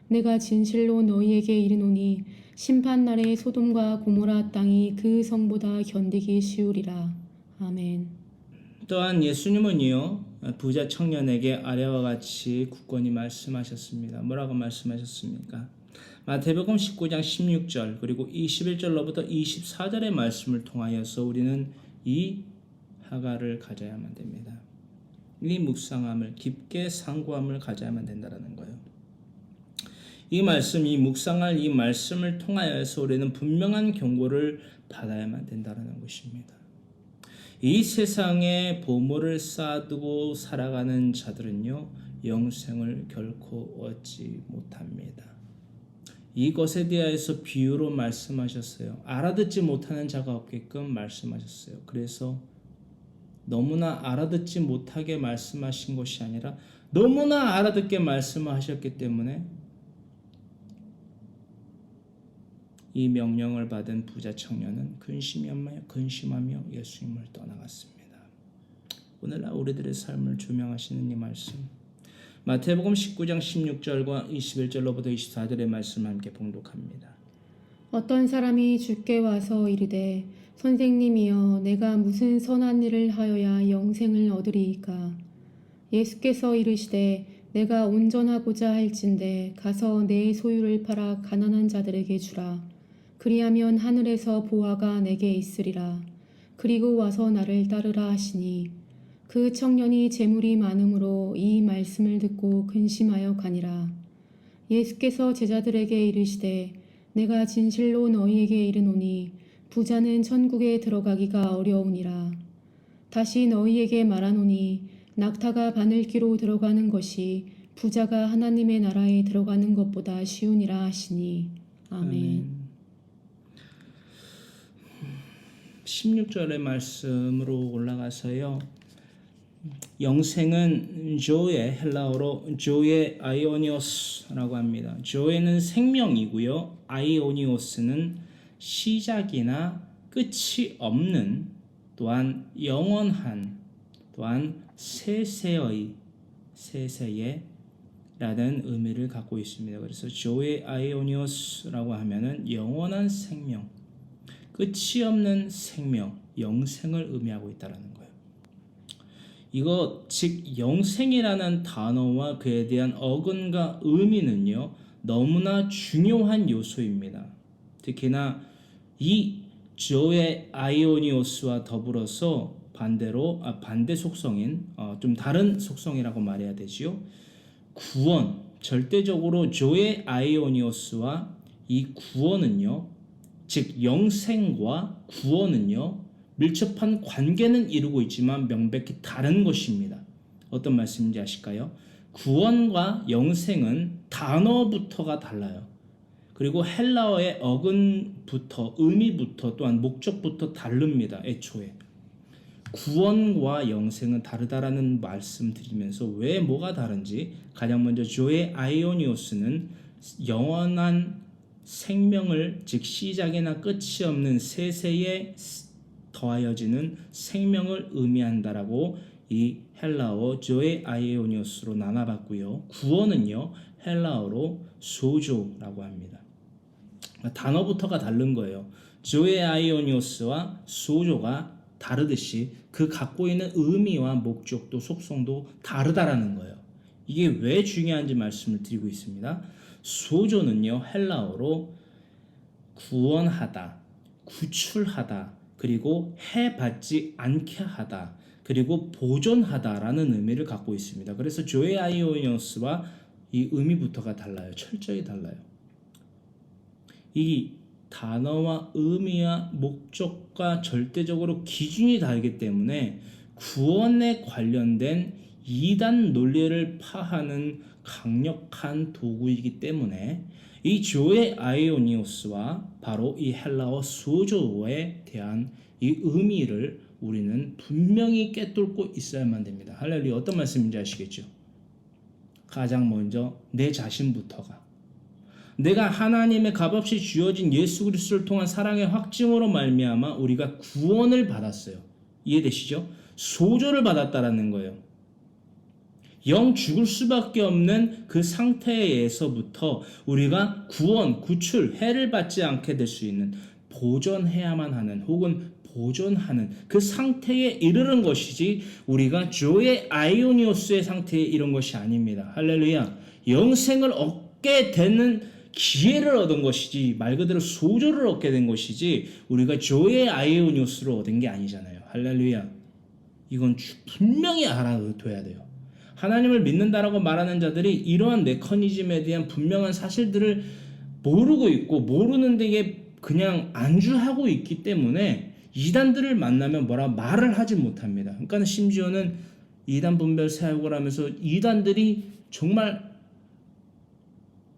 내가 진실로 너희에게 이르노니 심판날에 소돔과 고모라 땅이 그 성보다 견디기 쉬우리라. 아멘. 또한 예수님은요 부자 청년에게 아래와 같이 굳건히 말씀하셨습니다. 뭐라고 말씀하셨습니까? 마태복음 19장 16절 그리고 21절로부터 24절의 말씀을 통하여서 우리는 이 하가를 가져야만 됩니다. 이 묵상함을 깊게 상고함을 가져야만 된다는 거예요. 이 말씀, 이 묵상할 이 말씀을 통하여서 우리는 분명한 경고를 받아야만 된다는 것입니다. 이 세상에 보물을 쌓아두고 살아가는 자들은요 영생을 결코 얻지 못합니다. 이것에 대해서 비유로 말씀하셨어요. 알아듣지 못하는 자가 없게끔 말씀하셨어요. 그래서 너무나 알아듣지 못하게 말씀하신 것이 아니라 너무나 알아듣게 말씀하셨기 때문에 이 명령을 받은 부자 청년은 근심하며 예수님을 떠나갔습니다. 오늘날 우리들의 삶을 조명하시는 이 말씀 마태복음 19장 16절과 21절로부터 24절의 말씀 함께 봉독합니다. 어떤 사람이 주께 와서 이르되 선생님이여 내가 무슨 선한 일을 하여야 영생을 얻으리이까. 예수께서 이르시되 내가 온전하고자 할진대 가서 내 소유를 팔아 가난한 자들에게 주라. 그리하면 하늘에서 보화가 내게 있으리라. 그리고 와서 나를 따르라 하시니 그 청년이 재물이 많음으로 이 말씀을 듣고 근심하여 가니라. 예수께서 제자들에게 이르시되 내가 진실로 너희에게 이르노니 부자는 천국에 들어가기가 어려우니라. 다시 너희에게 말하노니 낙타가 바늘귀로 들어가는 것이 부자가 하나님의 나라에 들어가는 것보다 쉬우니라 하시니 아멘. 16절의 말씀으로 올라가서요. 영생은 조에 헬라어로 조에 아이오니오스라고 합니다. 조에는 생명이고요. 아이오니오스는 시작이나 끝이 없는 또한 영원한 또한 세세의 라는 의미를 갖고 있습니다. 그래서 조에 아이오니오스라고 하면은 영원한 생명, 끝이 없는 생명, 영생을 의미하고 있다는 거예요. 이거 즉 영생이라는 단어와 그에 대한 어근과 의미는요 너무나 중요한 요소입니다. 특히나 이 조의 아이오니오스와 더불어서 반대 속성인 좀 다른 속성이라고 말해야 되지요. 구원, 절대적으로 조의 아이오니오스와 이 구원은요, 즉 영생과 구원은요 밀접한 관계는 이루고 있지만 명백히 다른 것입니다. 어떤 말씀인지 아실까요? 구원과 영생은 단어부터가 달라요. 그리고 헬라어의 어근부터 의미부터 또한 목적부터 다릅니다. 애초에 구원과 영생은 다르다라는 말씀 드리면서 왜 뭐가 다른지 가장 먼저 조의 아이오니오스는 영원한 생명을, 즉 시작이나 끝이 없는 세세에 더하여지는 생명을 의미한다라고 이 헬라어 조에 아이오니오스로 나눠봤고요. 구원은요 헬라어로 소조라고 합니다. 단어부터가 다른 거예요. 조에 아이오니오스와 소조가 다르듯이 그 갖고 있는 의미와 목적도 속성도 다르다라는 거예요. 이게 왜 중요한지 말씀을 드리고 있습니다. 소조는요 헬라어로 구원하다, 구출하다, 그리고 해받지 않게 하다, 그리고 보존하다라는 의미를 갖고 있습니다. 그래서 조에 아이오니오스와 이 의미부터가 달라요. 철저히 달라요. 이 단어와 의미와 목적과 절대적으로 기준이 다르기 때문에 구원에 관련된 이단 논리를 파하는 강력한 도구이기 때문에 이 조의 아이오니오스와 바로 이 헬라어 소조에 대한 이 의미를 우리는 분명히 꿰뚫고 있어야만 됩니다. 할렐루야. 어떤 말씀인지 아시겠죠? 가장 먼저 내 자신부터가 내가 하나님의 값없이 주어진 예수 그리스도를 통한 사랑의 확증으로 말미암아 우리가 구원을 받았어요. 이해되시죠? 소조를 받았다라는 거예요. 영 죽을 수밖에 없는 그 상태에서부터 우리가 구원, 구출, 해를 받지 않게 될 수 있는 보존해야만 하는 혹은 보존하는 그 상태에 이르는 것이지 우리가 조의 아이오니오스의 상태에 이른 것이 아닙니다. 할렐루야. 영생을 얻게 되는 기회를 얻은 것이지 말 그대로 소조를 얻게 된 것이지 우리가 조의 아이오니오스를 얻은 게 아니잖아요. 할렐루야. 이건 분명히 알아둬야 돼요. 하나님을 믿는다라고 말하는 자들이 이러한 메커니즘에 대한 분명한 사실들을 모르고 있고 모르는 데에 그냥 안주하고 있기 때문에 이단들을 만나면 뭐라 말을 하지 못합니다. 그러니까 심지어는 이단 분별 사역을 하면서 이단들이 정말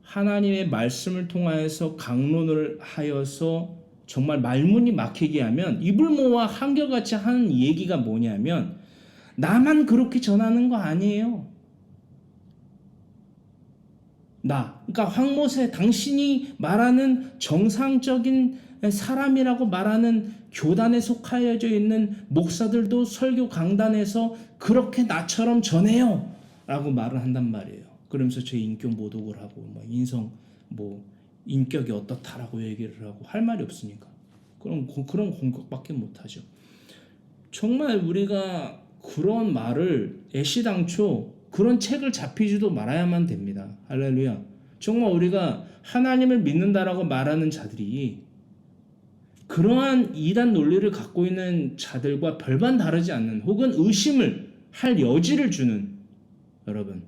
하나님의 말씀을 통하여서 강론을 하여서 정말 말문이 막히게 하면 입을 모아 한결같이 하는 얘기가 뭐냐면 나만 그렇게 전하는 거 아니에요. 그러니까 황모세 당신이 말하는 정상적인 사람이라고 말하는 교단에 속하여져 있는 목사들도 설교 강단에서 그렇게 나처럼 전해요 라고 말을 한단 말이에요. 그러면서 제 인격 모독을 하고 인격이 어떻다라고 얘기를 하고 할 말이 없으니까 그런 공격밖에 못하죠. 정말 우리가 그런 말을 애시당초 그런 책을 잡히지도 말아야만 됩니다. 할렐루야. 정말 우리가 하나님을 믿는다라고 말하는 자들이 그러한 이단 논리를 갖고 있는 자들과 별반 다르지 않는 혹은 의심을 할 여지를 주는 여러분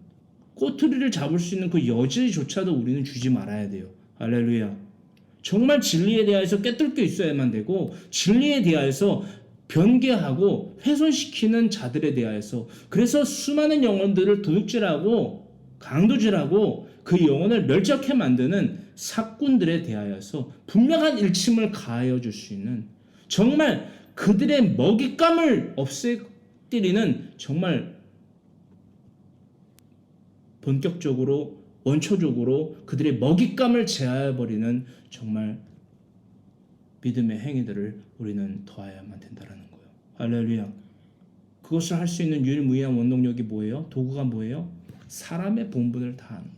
꼬투리를 잡을 수 있는 그 여지조차도 우리는 주지 말아야 돼요. 할렐루야. 정말 진리에 대해서 깨뚫게 있어야만 되고 진리에 대해서 변개하고 훼손시키는 자들에 대하여서 그래서 수많은 영혼들을 도둑질하고 강도질하고 그 영혼을 멸작해 만드는 사꾼들에 대하여서 분명한 일침을 가하여 줄 수 있는 정말 그들의 먹잇감을 없애뜨리는 정말 본격적으로 원초적으로 그들의 먹잇감을 제하여버리는 정말 믿음의 행위들을 우리는 더해야만 된다는 거예요. 할렐루야. 그것을 할 수 있는 유일무이한 원동력이 뭐예요? 도구가 뭐예요? 사람의 본분을 다하는 거예요.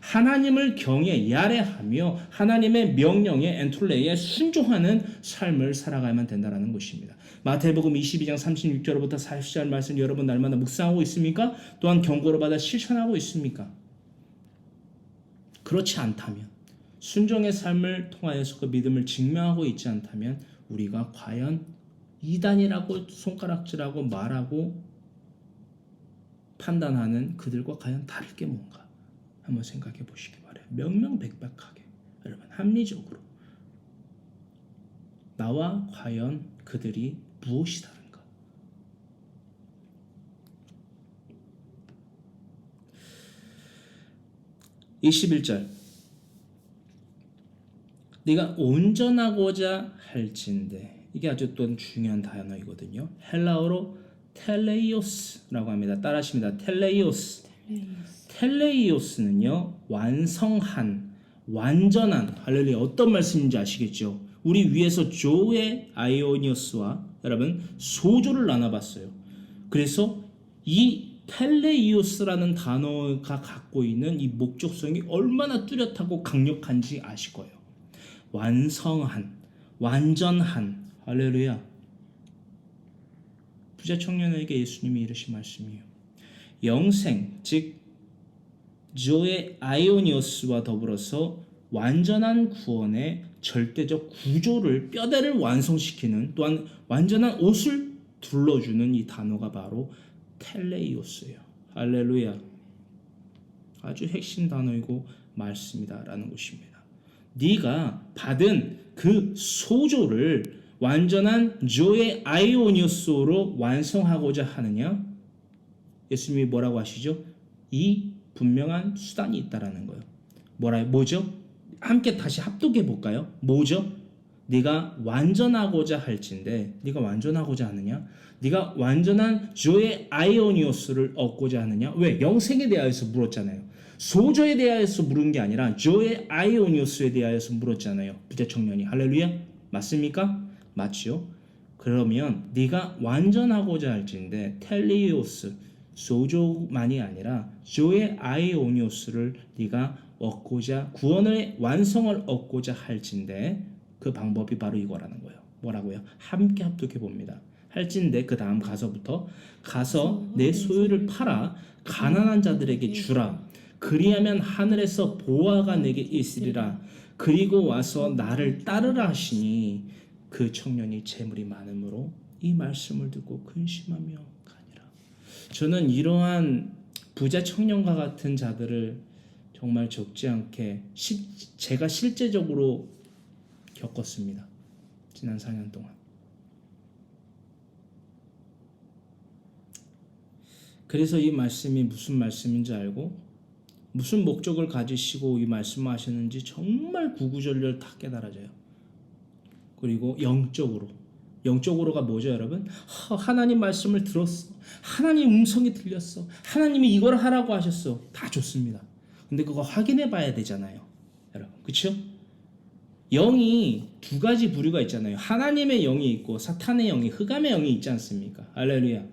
하나님을 경외, 야레하며 하나님의 명령에 엔툴레에 순종하는 삶을 살아가야만 된다는 것입니다. 마태복음 22장 36절부터 40절 말씀 여러분 날마다 묵상하고 있습니까? 또한 경고를 받아 실천하고 있습니까? 그렇지 않다면 순종의 삶을 통하여서 그 믿음을 증명하고 있지 않다면 우리가 과연 이단이라고 손가락질하고 말하고 판단하는 그들과 과연 다를 게 뭔가 한번 생각해 보시기 바라요. 명명백백하게 여러분 합리적으로 나와 과연 그들이 무엇이 다른가? (21절) 네가 온전하고자 할진대 이게 아주 또 중요한 단어이거든요. 헬라어로 텔레이오스라고 합니다. 따라하십니다. 텔레이오스. 텔레이오스는요 완성한, 완전한 할렐루야 어떤 말씀인지 아시겠죠? 우리 위에서 조의 아이오니오스와 여러분 소조를 나눠봤어요. 그래서 이 텔레이오스라는 단어가 갖고 있는 이 목적성이 얼마나 뚜렷하고 강력한지 아실 거예요. 완성한, 완전한 할렐루야. 부자 청년에게 예수님이 이르신 말씀이에요. 영생 즉 조의 아이오니오스와 더불어서 완전한 구원의 절대적 구조를 뼈대를 완성시키는 또한 완전한 옷을 둘러주는 이 단어가 바로 텔레이오스예요. 할렐루야. 아주 핵심 단어이고 말씀이다라는 것입니다. 네가 받은 그 소조를 완전한 조의 아이오니오스로 완성하고자 하느냐? 예수님이 뭐라고 하시죠? 이 분명한 수단이 있다라는 거예요. 뭐죠? 함께 다시 합독해 볼까요? 뭐죠? 네가 완전하고자 할진데 네가 완전하고자 하느냐? 네가 완전한 조의 아이오니오스를 얻고자 하느냐? 왜? 영생에 대하여서 물었잖아요. 소조에 대하여서 물은 게 아니라 조의 아이오니오스에 대하여서 물었잖아요. 부자 청년이. 할렐루야? 맞습니까? 맞죠? 그러면 네가 완전하고자 할진데 텔리오스 소조만이 아니라 조의 아이오니오스를 네가 얻고자 구원의 완성을 얻고자 할진데 그 방법이 바로 이거라는 거예요. 뭐라고요? 함께 합독해 봅니다. 할진데 그 다음 가서부터 가서 내 소유를 팔아 가난한 자들에게 주라. 그리하면 하늘에서 보화가 내게 있으리라. 그리고 와서 나를 따르라 하시니 그 청년이 재물이 많음으로 이 말씀을 듣고 근심하며 가니라. 저는 이러한 부자 청년과 같은 자들을 정말 적지 않게 제가 실제적으로 겪었습니다. 지난 4년 동안. 그래서 이 말씀이 무슨 말씀인지 알고 무슨 목적을 가지시고 이 말씀을 하셨는지 정말 구구절절 다 깨달아져요. 그리고 영적으로가 뭐죠, 여러분? 하나님 말씀을 들었어. 하나님 음성이 들렸어. 하나님이 이걸 하라고 하셨어. 다 좋습니다. 근데 그거 확인해 봐야 되잖아요, 여러분. 그렇죠? 영이 두 가지 부류가 있잖아요. 하나님의 영이 있고 사탄의 영이, 흑암의 영이 있지 않습니까? 할렐루야.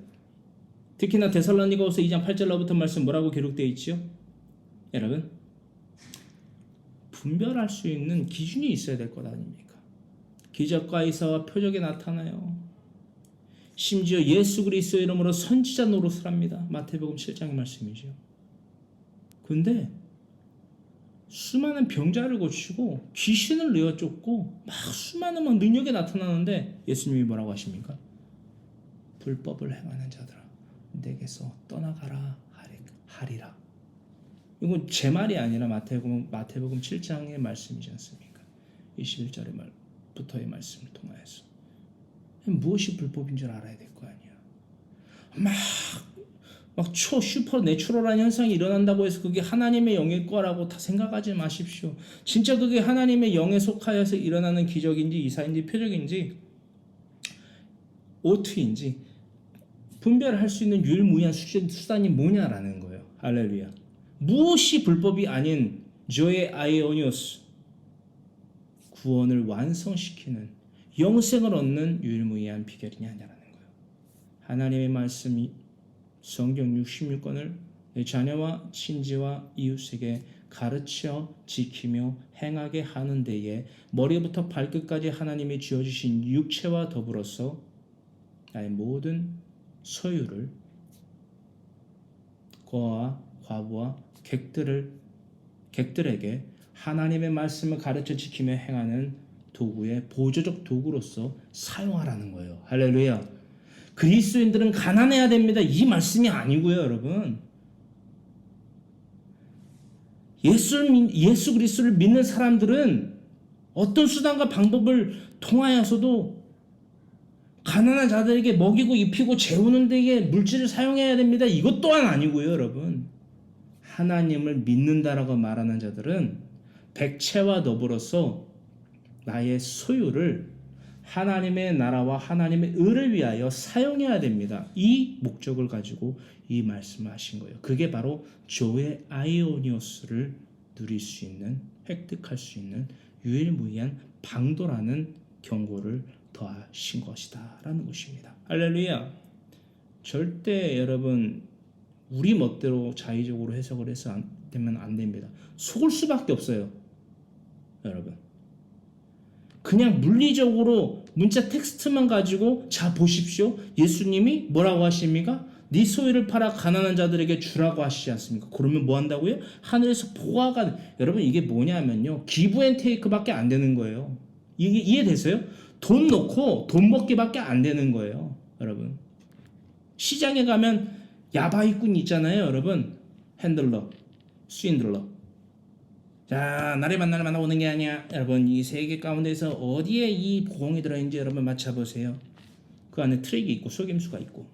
특히나 데살로니가후서 2장 8절로부터 말씀 뭐라고 기록되어 있죠? 여러분, 분별할 수 있는 기준이 있어야 될 것 아닙니까? 기적과 이사와 표적에 나타나요. 심지어 예수 그리스도의 이름으로 선지자 노릇을 합니다. 마태복음 7장의 말씀이죠. 근데 수많은 병자를 고치고 귀신을 내어 쫓고 막 수많은 능력이 나타나는데 예수님이 뭐라고 하십니까? 불법을 행하는 자들아 내게서 떠나가라 하리라. 이건 제 말이 아니라 마태복음 7장의 말씀이지 않습니까? 21절의 말부터의 말씀을 통하여서 무엇이 불법인 줄 알아야 될 거 아니야. 막 슈퍼 내추럴한 현상이 일어난다고 해서 그게 하나님의 영의 거라고 다 생각하지 마십시오. 진짜 그게 하나님의 영에 속하여서 일어나는 기적인지 이사인지 표적인지 오트인지 분별할 수 있는 유일무이한 수단이 뭐냐라는 거예요. 할렐루야. 무엇이 불법이 아닌 조의 아이오니오스 구원을 완성시키는 영생을 얻는 유일무이한 비결이냐라는 거예요. 하나님의 말씀이 성경 66권을 내 자녀와 친지와 이웃에게 가르쳐 지키며 행하게 하는 데에 머리부터 발끝까지 하나님이 주어주신 육체와 더불어서 나의 모든 소유를 고아와 과부와 객들에게 하나님의 말씀을 가르쳐 지키며 행하는 도구의 보조적 도구로서 사용하라는 거예요. 할렐루야. 그리스도인들은 가난해야 됩니다. 이 말씀이 아니고요, 여러분. 예수 그리스도를 믿는 사람들은 어떤 수단과 방법을 통하여서도 가난한 자들에게 먹이고 입히고 재우는 데에 물질을 사용해야 됩니다. 이것 또한 아니고요, 여러분. 하나님을 믿는다라고 말하는 자들은 백체와 더불어서 나의 소유를 하나님의 나라와 하나님의 의를 위하여 사용해야 됩니다. 이 목적을 가지고 이 말씀을 하신 거예요. 그게 바로 조의 아이오니오스를 누릴 수 있는 획득할 수 있는 유일무이한 방도라는 경고를 더하신 것이다라는 것입니다. 할렐루야. 절대 여러분 우리 멋대로 자의적으로 해석을 해서 되면 안 됩니다. 속을 수밖에 없어요. 여러분 그냥 물리적으로 문자 텍스트만 가지고 자 보십시오. 예수님이 뭐라고 하십니까? 네 소유를 팔아 가난한 자들에게 주라고 하시지 않습니까? 그러면 뭐 한다고요? 하늘에서 보화가 여러분 이게 뭐냐면요. 기브 앤 테이크밖에 안 되는 거예요. 이게 이해되세요? 돈 놓고 돈 먹기밖에 안 되는 거예요. 여러분 시장에 가면 야바이꾼 있잖아요. 여러분 핸들러, 스윈들러. 자 나를 만나 오는 게 아니야. 여러분 이 세계 가운데서 어디에 이 보공이 들어있는지 여러분 맞춰보세요. 그 안에 트랙이 있고 속임수가 있고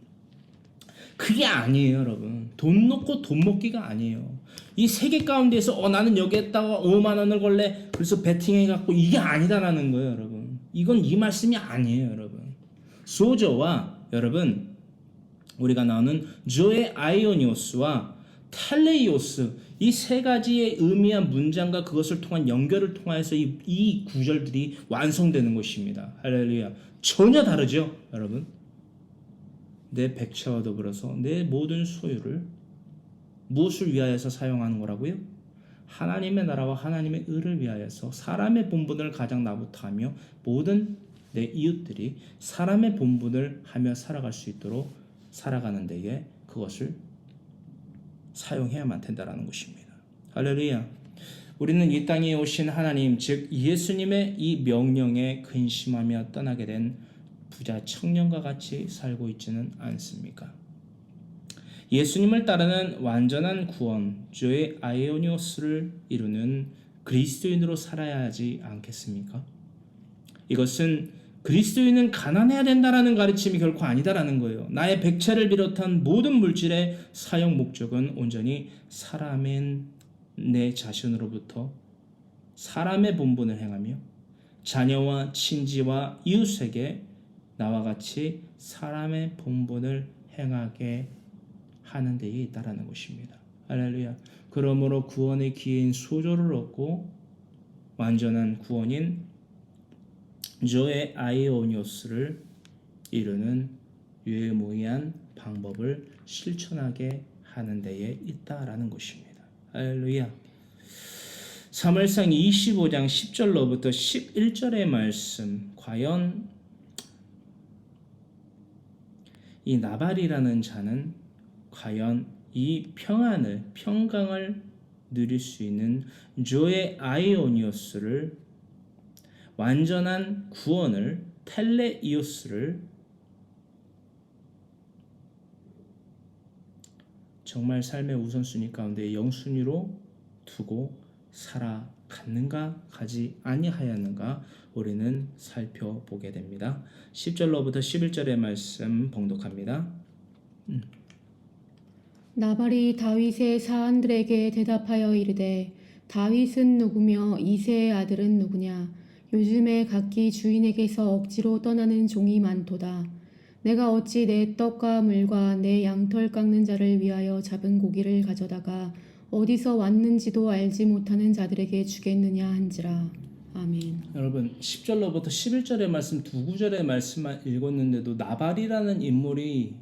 그게 아니에요. 여러분 돈 놓고 돈 먹기가 아니에요. 이 세계 가운데서 나는 여기에다가 5만 원을 걸래 그래서 베팅해갖고 이게 아니다라는 거예요. 여러분 이건 이 말씀이 아니에요. 여러분 소저와 여러분 우리가 나오는 조의 아이오니오스와 텔레이오스 이 세 가지의 의미한 문장과 그것을 통한 연결을 통해서 이 구절들이 완성되는 것입니다. 할렐루야. 전혀 다르죠, 여러분. 내 백차와 더불어서 내 모든 소유를 무엇을 위하여서 사용하는 거라고요? 하나님의 나라와 하나님의 의를 위하여서 사람의 본분을 가장 나부터 하며 모든 내 이웃들이 사람의 본분을 하며 살아갈 수 있도록 살아가는 데에 그것을 사용해야만 된다는 것입니다. 할렐루야. 우리는 이 땅에 오신 하나님 즉 예수님의 이 명령에 근심하며 떠나게 된 부자 청년과 같이 살고 있지는 않습니까? 예수님을 따르는 완전한 구원 주의 아이오니오스를 이루는 그리스도인으로 살아야 하지 않겠습니까? 이것은 그리스도인은 가난해야 된다라는 가르침이 결코 아니다라는 거예요. 나의 백차를 비롯한 모든 물질의 사용 목적은 온전히 사람인 내 자신으로부터 사람의 본분을 행하며 자녀와 친지와 이웃에게 나와 같이 사람의 본분을 행하게 하는 데에 있다라는 것입니다. 할렐루야. 그러므로 구원의 기회인 소조를 얻고 완전한 구원인 조의 아이오니오스를 이루는 유일무이한 방법을 실천하게 하는 데에 있다라는 것입니다. 할렐루야. 사무엘상 25장 10절로부터 11절의 말씀 과연 이 나발이라는 자는 과연 이 평강을 누릴 수 있는 조의 아이오니오스를 완전한 구원을 텔레이오스를 정말 삶의 우선순위 가운데 영순위로 두고 살아갔는가 가지 아니하였는가 우리는 살펴보게 됩니다. 10절로부터 11절의 말씀 봉독합니다. 나발이 다윗의 사안들에게 대답하여 이르되 다윗은 누구며 이새의 아들은 누구냐 요즘에 각기 주인에게서 억지로 떠나는 종이 많도다. 내가 어찌 내 떡과 물과 내 양털 깎는 자를 위하여 잡은 고기를 가져다가 어디서 왔는지도 알지 못하는 자들에게 주겠느냐 한지라. 아멘. 여러분 10절로부터 11절의 말씀 두 구절의 말씀만 읽었는데도 나발이라는 인물이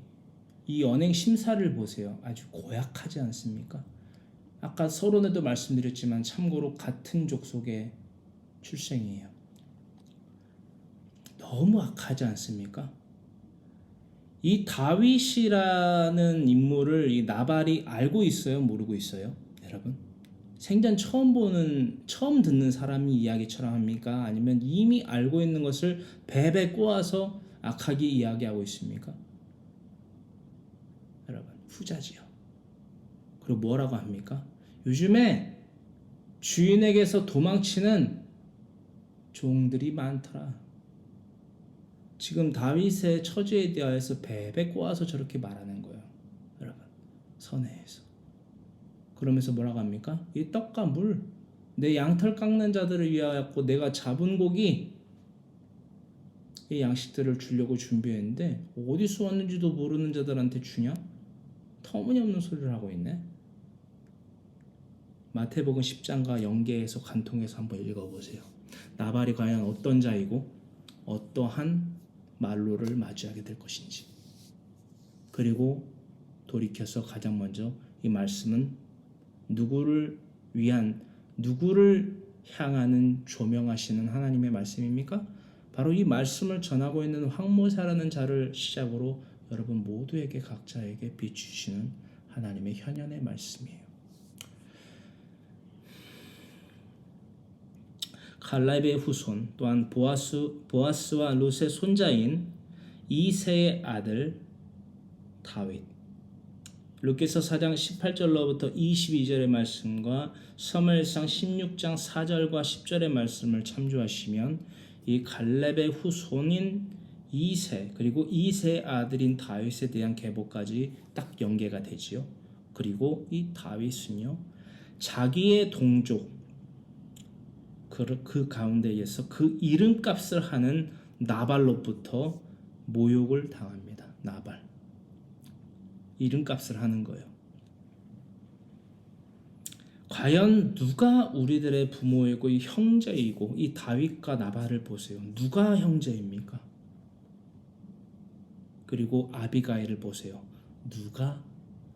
이 언행 심사를 보세요. 아주 고약하지 않습니까? 아까 서론에도 말씀드렸지만 참고로 같은 족속의 출생이에요. 너무 악하지 않습니까? 이 다윗이라는 인물을 이 나발이 알고 있어요? 모르고 있어요? 여러분 생전 처음 듣는 사람이 이야기처럼 합니까? 아니면 이미 알고 있는 것을 배배 꼬아서 악하게 이야기하고 있습니까? 여러분 후자지요. 그리고 뭐라고 합니까? 요즘에 주인에게서 도망치는 종들이 많더라. 지금 다윗의 처지에 대하여서 배배 꼬아서 저렇게 말하는 거예요. 여러분 선회에서 그러면서 뭐라고 합니까? 이 떡과 물, 내 양털 깎는 자들을 위하여 내가 잡은 고기 이 양식들을 주려고 준비했는데 어디서 왔는지도 모르는 자들한테 주냐? 터무니없는 소리를 하고 있네. 마태복음 10장과 연계해서 관통해서 한번 읽어보세요. 나발이 과연 어떤 자이고 어떠한 말로를 마주하게 될 것인지. 그리고 돌이켜서 가장 먼저 이 말씀은 누구를 위한, 누구를 향하는 조명하시는 하나님의 말씀입니까? 바로 이 말씀을 전하고 있는 황모사라는 자를 시작으로 여러분 모두에게 각자에게 비추시는 하나님의 현현의 말씀이에요. 갈렙의 후손 또한 보아스와 룻의 손자인 이새의 아들 다윗. 룻기서 4장 18절로부터 22절의 말씀과 사무엘상 16장 4절과 10절의 말씀을 참조하시면 이 갈렙의 후손인 이새 그리고 이새의 아들인 다윗에 대한 계보까지 딱 연계가 되지요. 그리고 이 다윗은요 자기의 동족 그 가운데에서 그 이름값을 하는 나발로부터 모욕을 당합니다. 나발 이름값을 하는 거예요. 과연 누가 우리들의 부모이고 이 형제이고 이 다윗과 나발을 보세요. 누가 형제입니까? 그리고 아비가일을 보세요. 누가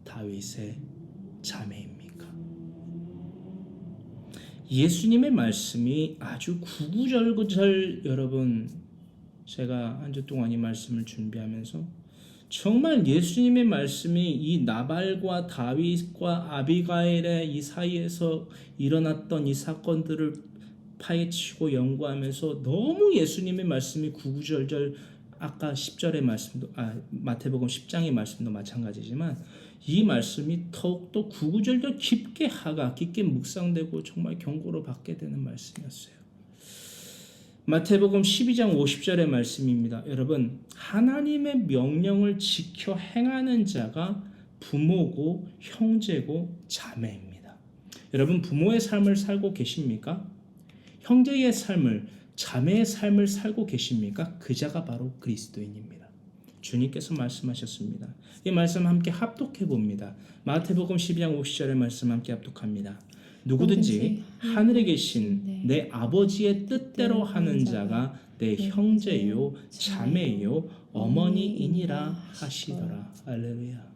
다윗의 자매입니까? 예수님의 말씀이 아주 구구절절 여러분 제가 한 주 동안 이 말씀을 준비하면서 정말 예수님의 말씀이 이 나발과 다윗과 아비가일의 이 사이에서 일어났던 이 사건들을 파헤치고 연구하면서 너무 예수님의 말씀이 구구절절 아까 10절의 말씀도 마태복음 10장의 말씀도 마찬가지지만 이 말씀이 더욱더 구구절절 깊게 묵상되고 정말 경고를 받게 되는 말씀이었어요. 마태복음 12장 50절의 말씀입니다. 여러분 하나님의 명령을 지켜 행하는 자가 부모고 형제고 자매입니다. 여러분 부모의 삶을 살고 계십니까? 형제의 삶을 자매의 삶을 살고 계십니까? 그 자가 바로 그리스도인입니다. 주님께서 말씀하셨습니다. 이 말씀 함께 합독해 봅니다. 마태복음 12장 50절의 말씀 함께 합독합니다. 누구든지 하늘에 계신 내 아버지의 뜻대로 하는 자가 내 형제요 자매요 어머니이니라 하시더라. 할렐루야.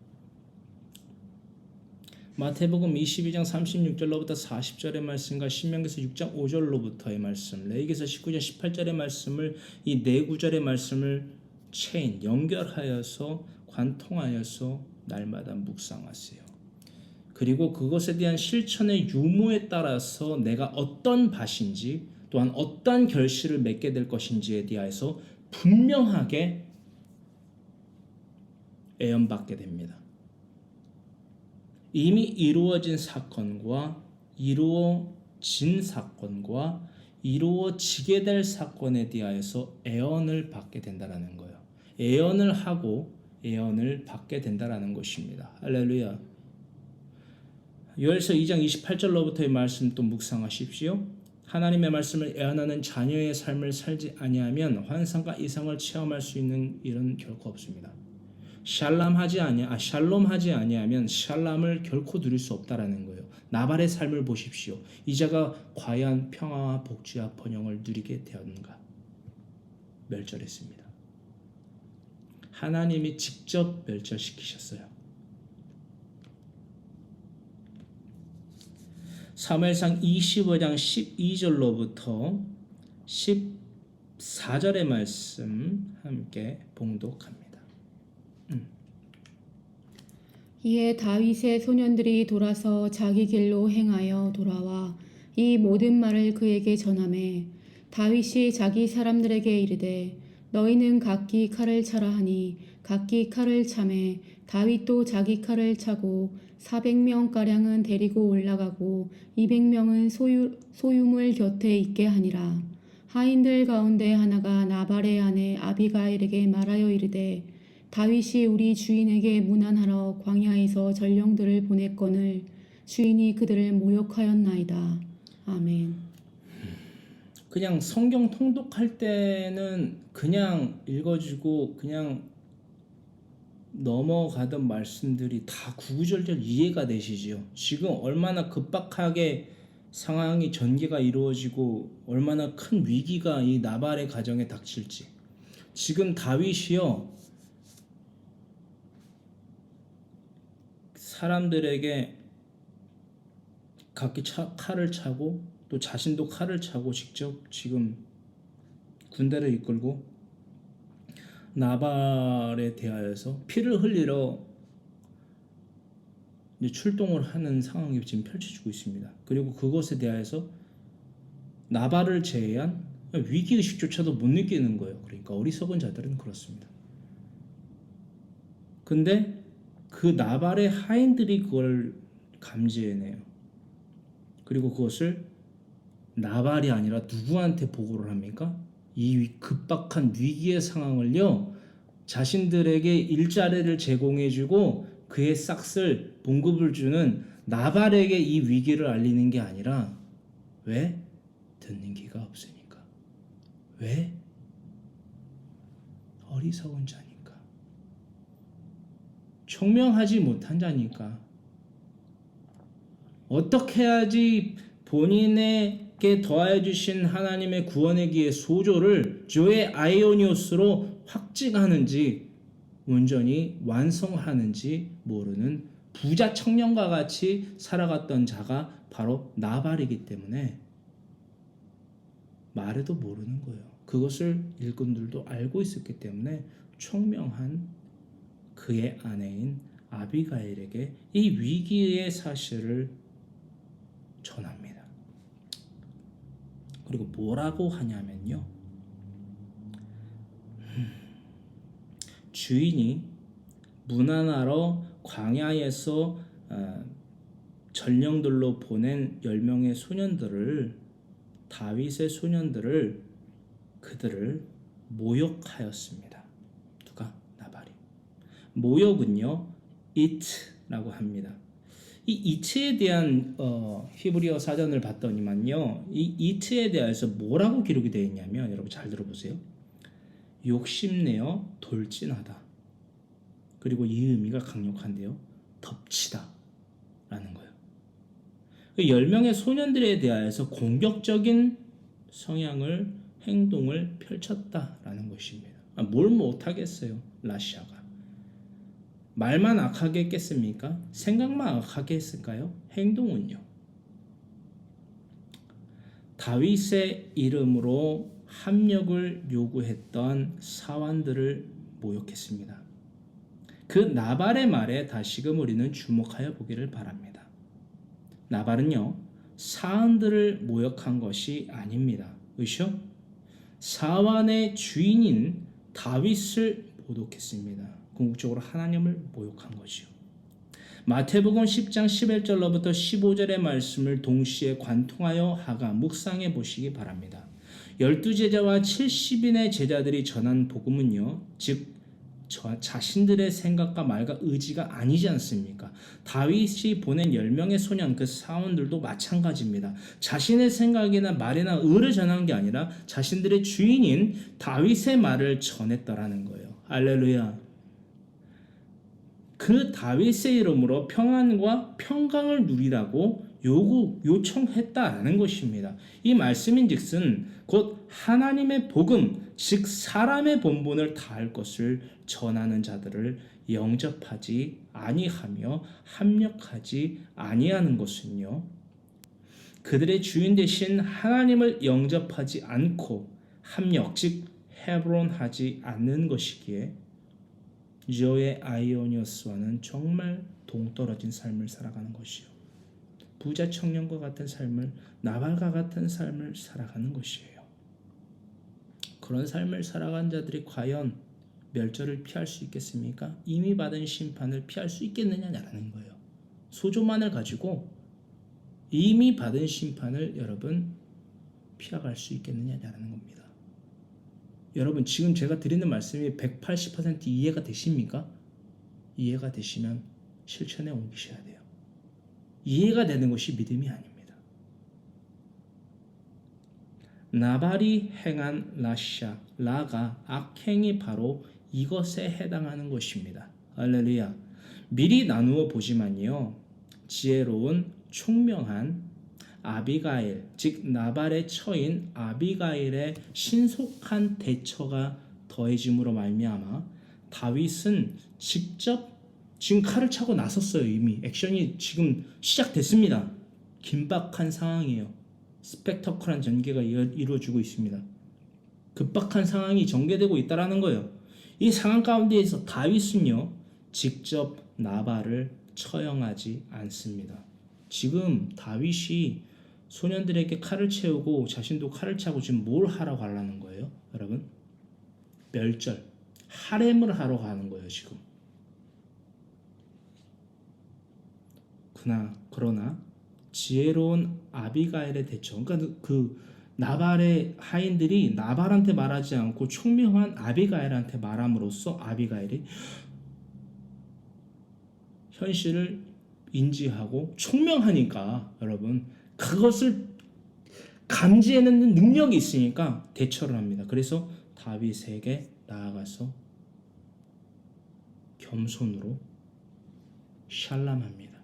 마태복음 22장 36절로부터 40절의 말씀과 신명기서 6장 5절로부터의 말씀, 레위기서 19장 18절의 말씀을 이 네 구절의 말씀을 연결하여서 관통하여서 날마다 묵상하세요. 그리고 그것에 대한 실천의 유무에 따라서 내가 어떤 밭인지 또한 어떤 결실을 맺게 될 것인지에 대해서 분명하게 애언받게 됩니다. 이미 이루어진 사건과 이루어진 사건과 이루어지게 될 사건에 대하여서 애언을 받게 된다는 거예요. 애언을 하고 애언을 받게 된다는 것입니다. 할렐루야. 요엘서 2장 28절로부터의 말씀 또 묵상하십시오. 하나님의 말씀을 애언하는 자녀의 삶을 살지 아니하면 환상과 이상을 체험할 수 있는 일은 결코 없습니다. 샬롬하지 아니하면 샬롬을 결코 누릴 수 없다라는 거예요. 나발의 삶을 보십시오. 이자가 과연 평화와 복지와 번영을 누리게 되었는가? 멸절했습니다. 하나님이 직접 멸절시키셨어요. 사무엘상 25장 12절로부터 14절의 말씀 함께 봉독합니다. 이에 다윗의 소년들이 돌아서 자기 길로 행하여 돌아와 이 모든 말을 그에게 전하매 다윗이 자기 사람들에게 이르되 너희는 각기 칼을 차라 하니 각기 칼을 차매 다윗도 자기 칼을 차고 400명가량은 데리고 올라가고 200명은 소유물 곁에 있게 하니라. 하인들 가운데 하나가 나발의 아내 아비가일에게 말하여 이르되 다윗이 우리 주인에게 문안하러 광야에서 전령들을 보냈거늘 주인이 그들을 모욕하였나이다. 아멘. 그냥 성경 통독할 때는 그냥 읽어주고 그냥 넘어가던 말씀들이 다 구구절절 이해가 되시지요. 지금 얼마나 급박하게 상황이 전개가 이루어지고 얼마나 큰 위기가 이 나발의 가정에 닥칠지. 지금 다윗이요, 사람들에게 각기 칼을 차고 또 자신도 칼을 차고 직접 지금 군대를 이끌고 나발에 대하여서 피를 흘리러 이제 출동을 하는 상황이 지금 펼쳐지고 있습니다. 그리고 그것에 대하여서 나발을 제외한 위기의식조차도 못 느끼는 거예요. 그러니까 어리석은 자들은 그렇습니다. 근데 그 나발의 하인들이 그걸 감지해내요. 그리고 그것을 나발이 아니라 누구한테 보고를 합니까? 이 급박한 위기의 상황을요, 자신들에게 일자리를 제공해주고 그의 싹쓸 봉급을 주는 나발에게 이 위기를 알리는 게 아니라, 왜? 듣는 귀가 없으니까. 왜? 어리석은 자니까. 총명하지 못한 자니까. 어떻게 해야지 본인에게 더하여 주신 하나님의 구원의 기의 소조를 조의 아이오니오스로 확증하는지 온전히 완성하는지 모르는 부자 청년과 같이 살아갔던 자가 바로 나발이기 때문에 말해도 모르는 거예요. 그것을 일꾼들도 알고 있었기 때문에 총명한 그의 아내인 아비가일에게 이 위기의 사실을 전합니다. 그리고 뭐라고 하냐면요, 주인이 문안하러 광야에서 전령들로 보낸 10명의 소년들을, 다윗의 소년들을, 그들을 모욕하였습니다. 누가? 나발이. 모욕은요, it라고 합니다. 이 it에 대한 히브리어 사전을 봤더니만요, 이 it에 대해서 뭐라고 기록이 되어 있냐면, 여러분 잘 들어보세요. 욕심내어 돌진하다. 그리고 이 의미가 강력한데요, 덮치다 라는 거예요. 10명의 소년들에 대하여서 공격적인 성향을, 행동을 펼쳤다라는 것입니다. 뭘 못하겠어요, 라시아가. 말만 악하게 했겠습니까? 생각만 악하게 했을까요? 행동은요. 다윗의 이름으로 합력을 요구했던 사환들을 모욕했습니다. 그 나발의 말에 다시금 우리는 주목하여 보기를 바랍니다. 나발은요, 사환들을 모욕한 것이 아닙니다. 의쇼? 사환의 주인인 다윗을 모독했습니다. 궁극적으로 하나님을 모욕한 것이요. 마태복음 10장 11절로부터 15절의 말씀을 동시에 관통하여 하가 묵상해 보시기 바랍니다. 12제자와 70인의 제자들이 전한 복음은요, 즉 자신들의 생각과 말과 의지가 아니지 않습니까? 다윗이 보낸 10명의 소년, 그 사원들도 마찬가지입니다. 자신의 생각이나 말이나 의를 전한 게 아니라 자신들의 주인인 다윗의 말을 전했더라는 거예요. 할렐루야. 그 다윗의 이름으로 평안과 평강을 누리라고 요청했다라는 것입니다. 이 말씀인즉슨 곧 하나님의 복음, 즉 사람의 본분을 다할 것을 전하는 자들을 영접하지 아니하며 합력하지 아니하는 것은요, 그들의 주인 되신 하나님을 영접하지 않고 합력, 즉 헤브론하지 않는 것이기에 조의 아이오니오스와는 정말 동떨어진 삶을 살아가는 것이요, 부자 청년과 같은 삶을, 나발과 같은 삶을 살아가는 것이에요. 그런 삶을 살아간 자들이 과연 멸절을 피할 수 있겠습니까? 이미 받은 심판을 피할 수 있겠느냐라는 거예요. 소조만을 가지고 이미 받은 심판을 여러분 피해갈 수 있겠느냐라는 겁니다. 여러분 지금 제가 드리는 말씀이 180% 이해가 되십니까? 이해가 되시면 실천에 옮기셔야 돼요. 이해가 되는 것이 믿음이 아닙니다. 나발이 행한 라가 악행이 바로 이것에 해당하는 것입니다. 할렐루야. 미리 나누어 보지만요. 지혜로운 총명한 아비가일, 즉 나발의 처인 아비가일의 신속한 대처가 더해짐으로 말미암아 다윗은 직접 지금 칼을 차고 나섰어요. 이미 액션이 지금 시작됐습니다. 긴박한 상황이에요. 스펙터클한 전개가 이루어지고 있습니다. 급박한 상황이 전개되고 있다는 거예요. 이 상황 가운데에서 다윗은요 직접 나발을 처형하지 않습니다. 지금 다윗이 소년들에게 칼을 채우고 자신도 칼을 차고 지금 뭘 하라고 하려는 거예요? 여러분, 멸절, 할렘을 하러 가는 거예요. 지금. 그러나 지혜로운 아비가일의 대처, 그러니까 그 나발의 하인들이 나발한테 말하지 않고 총명한 아비가일한테 말함으로써 아비가일이 현실을 인지하고 총명하니까 여러분 그것을 감지해내는 능력이 있으니까 대처를 합니다. 그래서 다윗에게 나아가서 겸손으로 샬람합니다.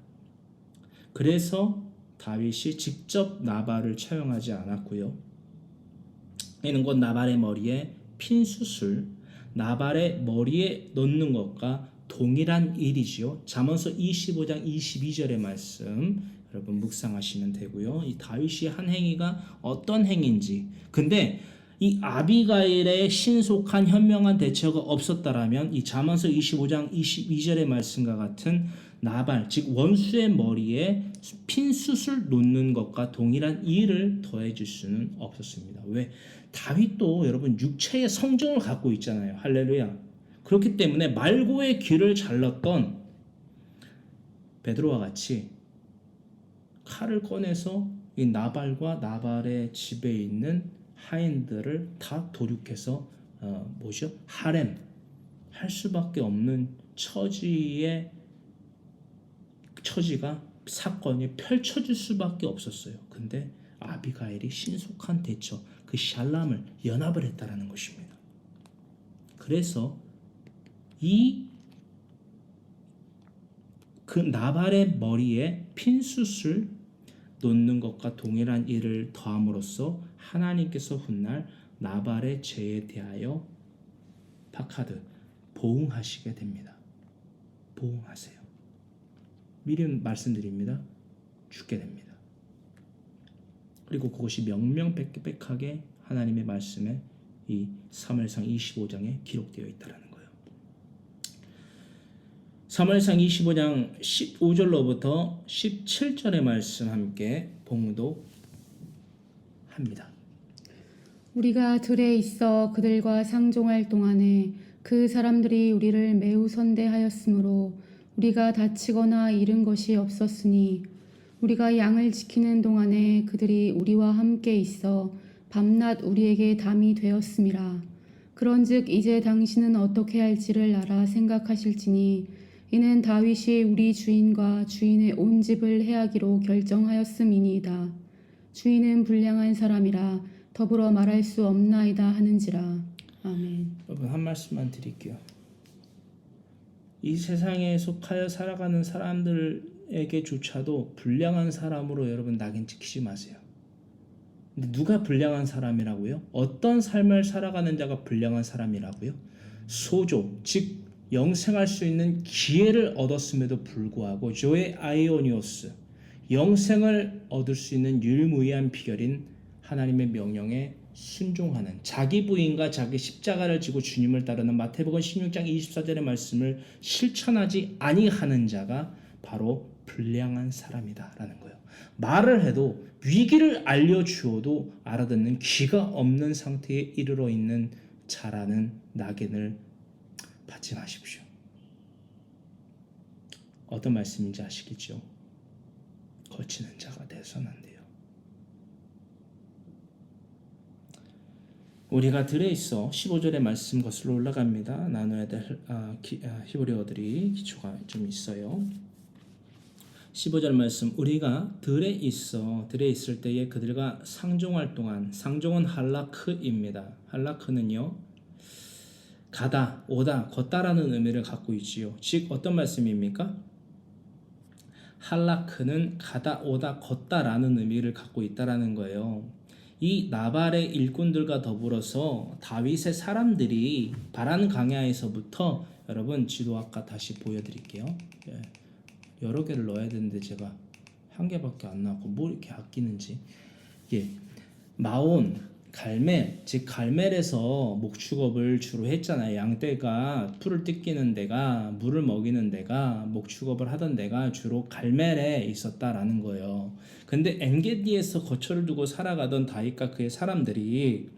그래서 다윗이 직접 나발을 처형하지 않았고요. 이는 곧 나발의 머리에 핀수술, 나발의 머리에 넣는 것과 동일한 일이지요. 잠언서 25장 22절의 말씀 여러분 묵상하시면 되고요. 이 다윗이 한 행위가 어떤 행위인지, 근데 이 아비가일의 신속한 현명한 대처가 없었다라면 이 잠언서 25장 22절의 말씀과 같은 나발, 즉 원수의 머리에 핀수술 놓는 것과 동일한 일을 더해줄 수는 없었습니다. 왜? 다윗도 여러분 육체의 성정을 갖고 있잖아요. 할렐루야. 그렇기 때문에 말고의 귀를 잘랐던 베드로와 같이 칼을 꺼내서 이 나발과 나발의 집에 있는 하인들을 다 도륙해서 할렘 할 수밖에 없는 처지가 사건이 펼쳐질 수밖에 없었어요. 근데 아비가일이 신속한 대처, 그 샬람을 연합을 했다라는 것입니다. 그래서 그 나발의 머리에 핀수술 놓는 것과 동일한 일을 더함으로써 하나님께서 훗날 나발의 죄에 대하여 파카드 보응하시게 됩니다. 보응하세요. 미리 말씀드립니다. 죽게 됩니다. 그리고 그것이 명명백백하게 하나님의 말씀에 이 사무엘상 25장에 기록되어 있다는 거예요. 사무엘상 25장 15절로부터 17절의 말씀 함께 봉독합니다. 우리가 들에 있어 그들과 상종할 동안에 그 사람들이 우리를 매우 선대하였으므로 우리가 다치거나 잃은 것이 없었으니 우리가 양을 지키는 동안에 그들이 우리와 함께 있어 밤낮 우리에게 담이 되었음이라. 그런즉 이제 당신은 어떻게 할지를 알아 생각하실지니 이는 다윗이 우리 주인과 주인의 온 집을 해하기로 결정하였음이니이다. 주인은 불량한 사람이라 더불어 말할 수 없나이다 하는지라. 아멘. 여러분 한 말씀만 드릴게요. 이 세상에 속하여 살아가는 사람들에게조차도 불량한 사람으로 여러분 낙인 찍히지 마세요. 근데 누가 불량한 사람이라고요? 어떤 삶을 살아가는 자가 불량한 사람이라고요? 소조, 즉 영생할 수 있는 기회를 얻었음에도 불구하고 조에 아이오니오스, 영생을 얻을 수 있는 유일무이한 비결인 하나님의 명령에 순종하는, 자기 부인과 자기 십자가를 지고 주님을 따르는 마태복음 16장 24절의 말씀을 실천하지 아니하는 자가 바로 불량한 사람이다라는 거예요. 말을 해도 위기를 알려주어도 알아듣는 귀가 없는 상태에 이르러 있는 자라는 낙인을 받지 마십시오. 어떤 말씀인지 아시겠죠? 거치는 자가 되어서는 안 돼요. 우리가 들에 있어 15절의 말씀 거슬러 올라갑니다. 나눠야 될 히브리어들이 기초가 좀 있어요. 15절 말씀, 우리가 들에 있을 때에 그들과 상종할 동안, 상종은 할라크입니다. 할라크는요 가다, 오다, 걷다라는 의미를 갖고 있지요. 즉 어떤 말씀입니까? 할라크는 가다, 오다, 걷다라는 의미를 갖고 있다라는 거예요. 이 나발의 일꾼들과 더불어서 다윗의 사람들이 바란 강야에서부터 여러분 지도 아까 다시 보여드릴게요. 예, 여러 개를 넣어야 되는데 제가 한 개밖에 안 나왔고 뭐 이렇게 아끼는지. 예, 마온, 갈멜, 즉 갈멜에서 목축업을 주로 했잖아요. 양떼가 풀을 뜯기는 데가, 물을 먹이는 데가, 목축업을 하던 데가 주로 갈멜에 있었다라는 거예요. 근데 엔게디에서 거처를 두고 살아가던 다윗과 그의 사람들이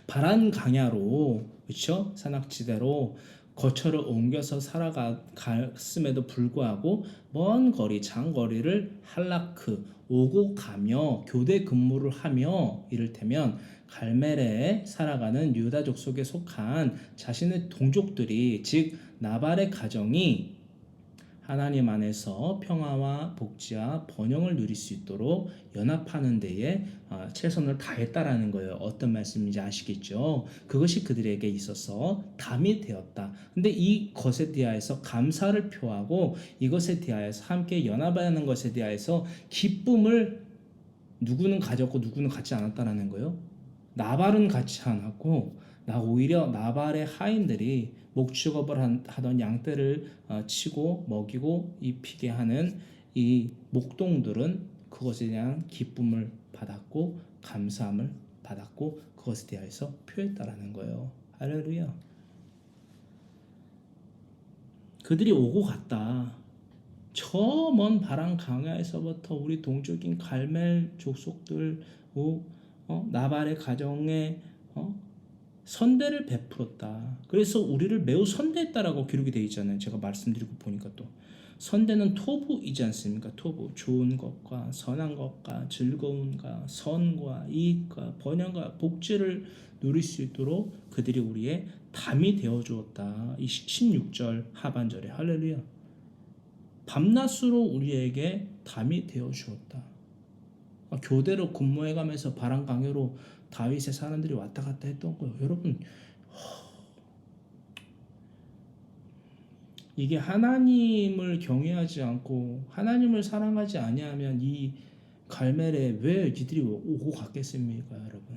바란 강야로, 그렇죠? 산악지대로 거처를 옮겨서 살아갔음에도 불구하고 먼 거리, 장거리를 할라크 오고 가며 교대 근무를 하며 이를테면 갈멜에 살아가는 유다족 속에 속한 자신의 동족들이 즉 나발의 가정이 하나님 안에서 평화와 복지와 번영을 누릴 수 있도록 연합하는 데에 최선을 다했다라는 거예요. 어떤 말씀인지 아시겠죠? 그것이 그들에게 있어서 담이 되었다. 근데 이것에 대하여서 감사를 표하고 이것에 대하여서 함께 연합하는 것에 대하여서 기쁨을 누구는 가졌고 누구는 갖지 않았다라는 거예요. 나발은 갖지 않았고 오히려 나발의 하인들이 목축업을 하던 양떼를 치고 먹이고 입히게 하는 이 목동들은 그것에 대한 기쁨을 받았고 감사함을 받았고 그것에 대해서 표했다라는 거예요. 할렐루야. 그들이 오고 갔다. 저 먼 바람 강야에서부터 우리 동족인 갈멜 족속들 나발의 가정에 선대를 베풀었다. 그래서 우리를 매우 선대했다라고 기록이 되어 있잖아요. 제가 말씀드리고 보니까 또 선대는 토부이지 않습니까? 토부, 좋은 것과 선한 것과 즐거움과 선과 이익과 번영과 복지를 누릴 수 있도록 그들이 우리의 담이 되어 주었다. 이 16절 하반절에 할렐루야. 밤낮으로 우리에게 담이 되어 주었다. 교대로 근무해 가면서 바람 강요로 다윗의 사람들이 왔다 갔다 했던 거예요. 여러분, 이게 하나님을 경외하지 않고 하나님을 사랑하지 아니하면 이 갈멜에 왜 니들이 오고 갔겠습니까, 여러분?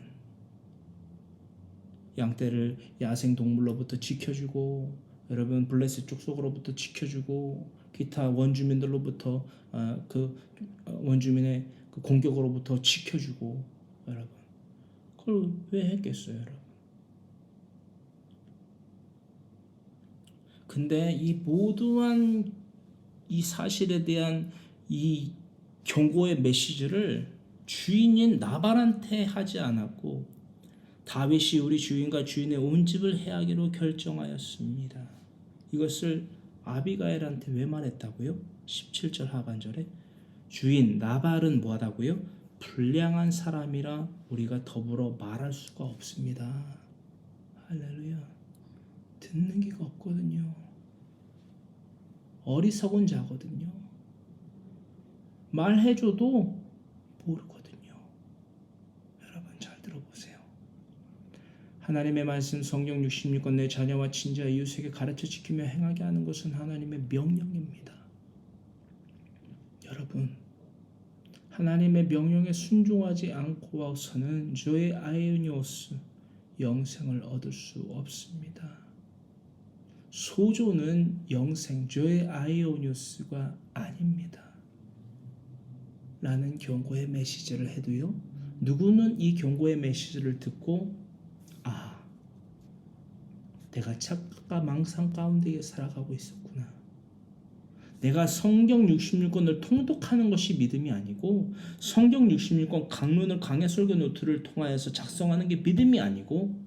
양떼를 야생 동물로부터 지켜주고, 여러분 블레셋 족속으로부터 지켜주고, 기타 원주민들로부터 원주민의 그 공격으로부터 지켜주고, 여러분 그걸 왜 했겠어요, 여러분? 근데 이 모두한 이 사실에 대한 이 경고의 메시지를 주인인 나발한테 하지 않았고 다윗이 우리 주인과 주인의 온 집을 해하기로 결정하였습니다. 이것을 아비가일한테 왜 말했다고요? 17절 하반절에 주인 나발은 뭐하다고요? 불량한 사람이라 우리가 더불어 말할 수가 없습니다. 할렐루야. 듣는 기가 없거든요. 어리석은 자거든요. 말해줘도 모르거든요. 여러분 잘 들어보세요. 하나님의 말씀 성경 66권 내 자녀와 친자 이웃에게 가르쳐 지키며 행하게 하는 것은 하나님의 명령입니다. 여러분 하나님의 명령에 순종하지 않고서는 조의 아이오니오스 영생을 얻을 수 없습니다. 소조는 영생, 조의 아이오니오스가 아닙니다. 라는 경고의 메시지를 해도요. 누구는 이 경고의 메시지를 듣고 내가 착각과 망상 가운데 살아가고 있었구나. 내가 성경 66권을 통독하는 것이 믿음이 아니고 성경 66권 강론을 강해 설교 노트를 통하여서 작성하는 게 믿음이 아니고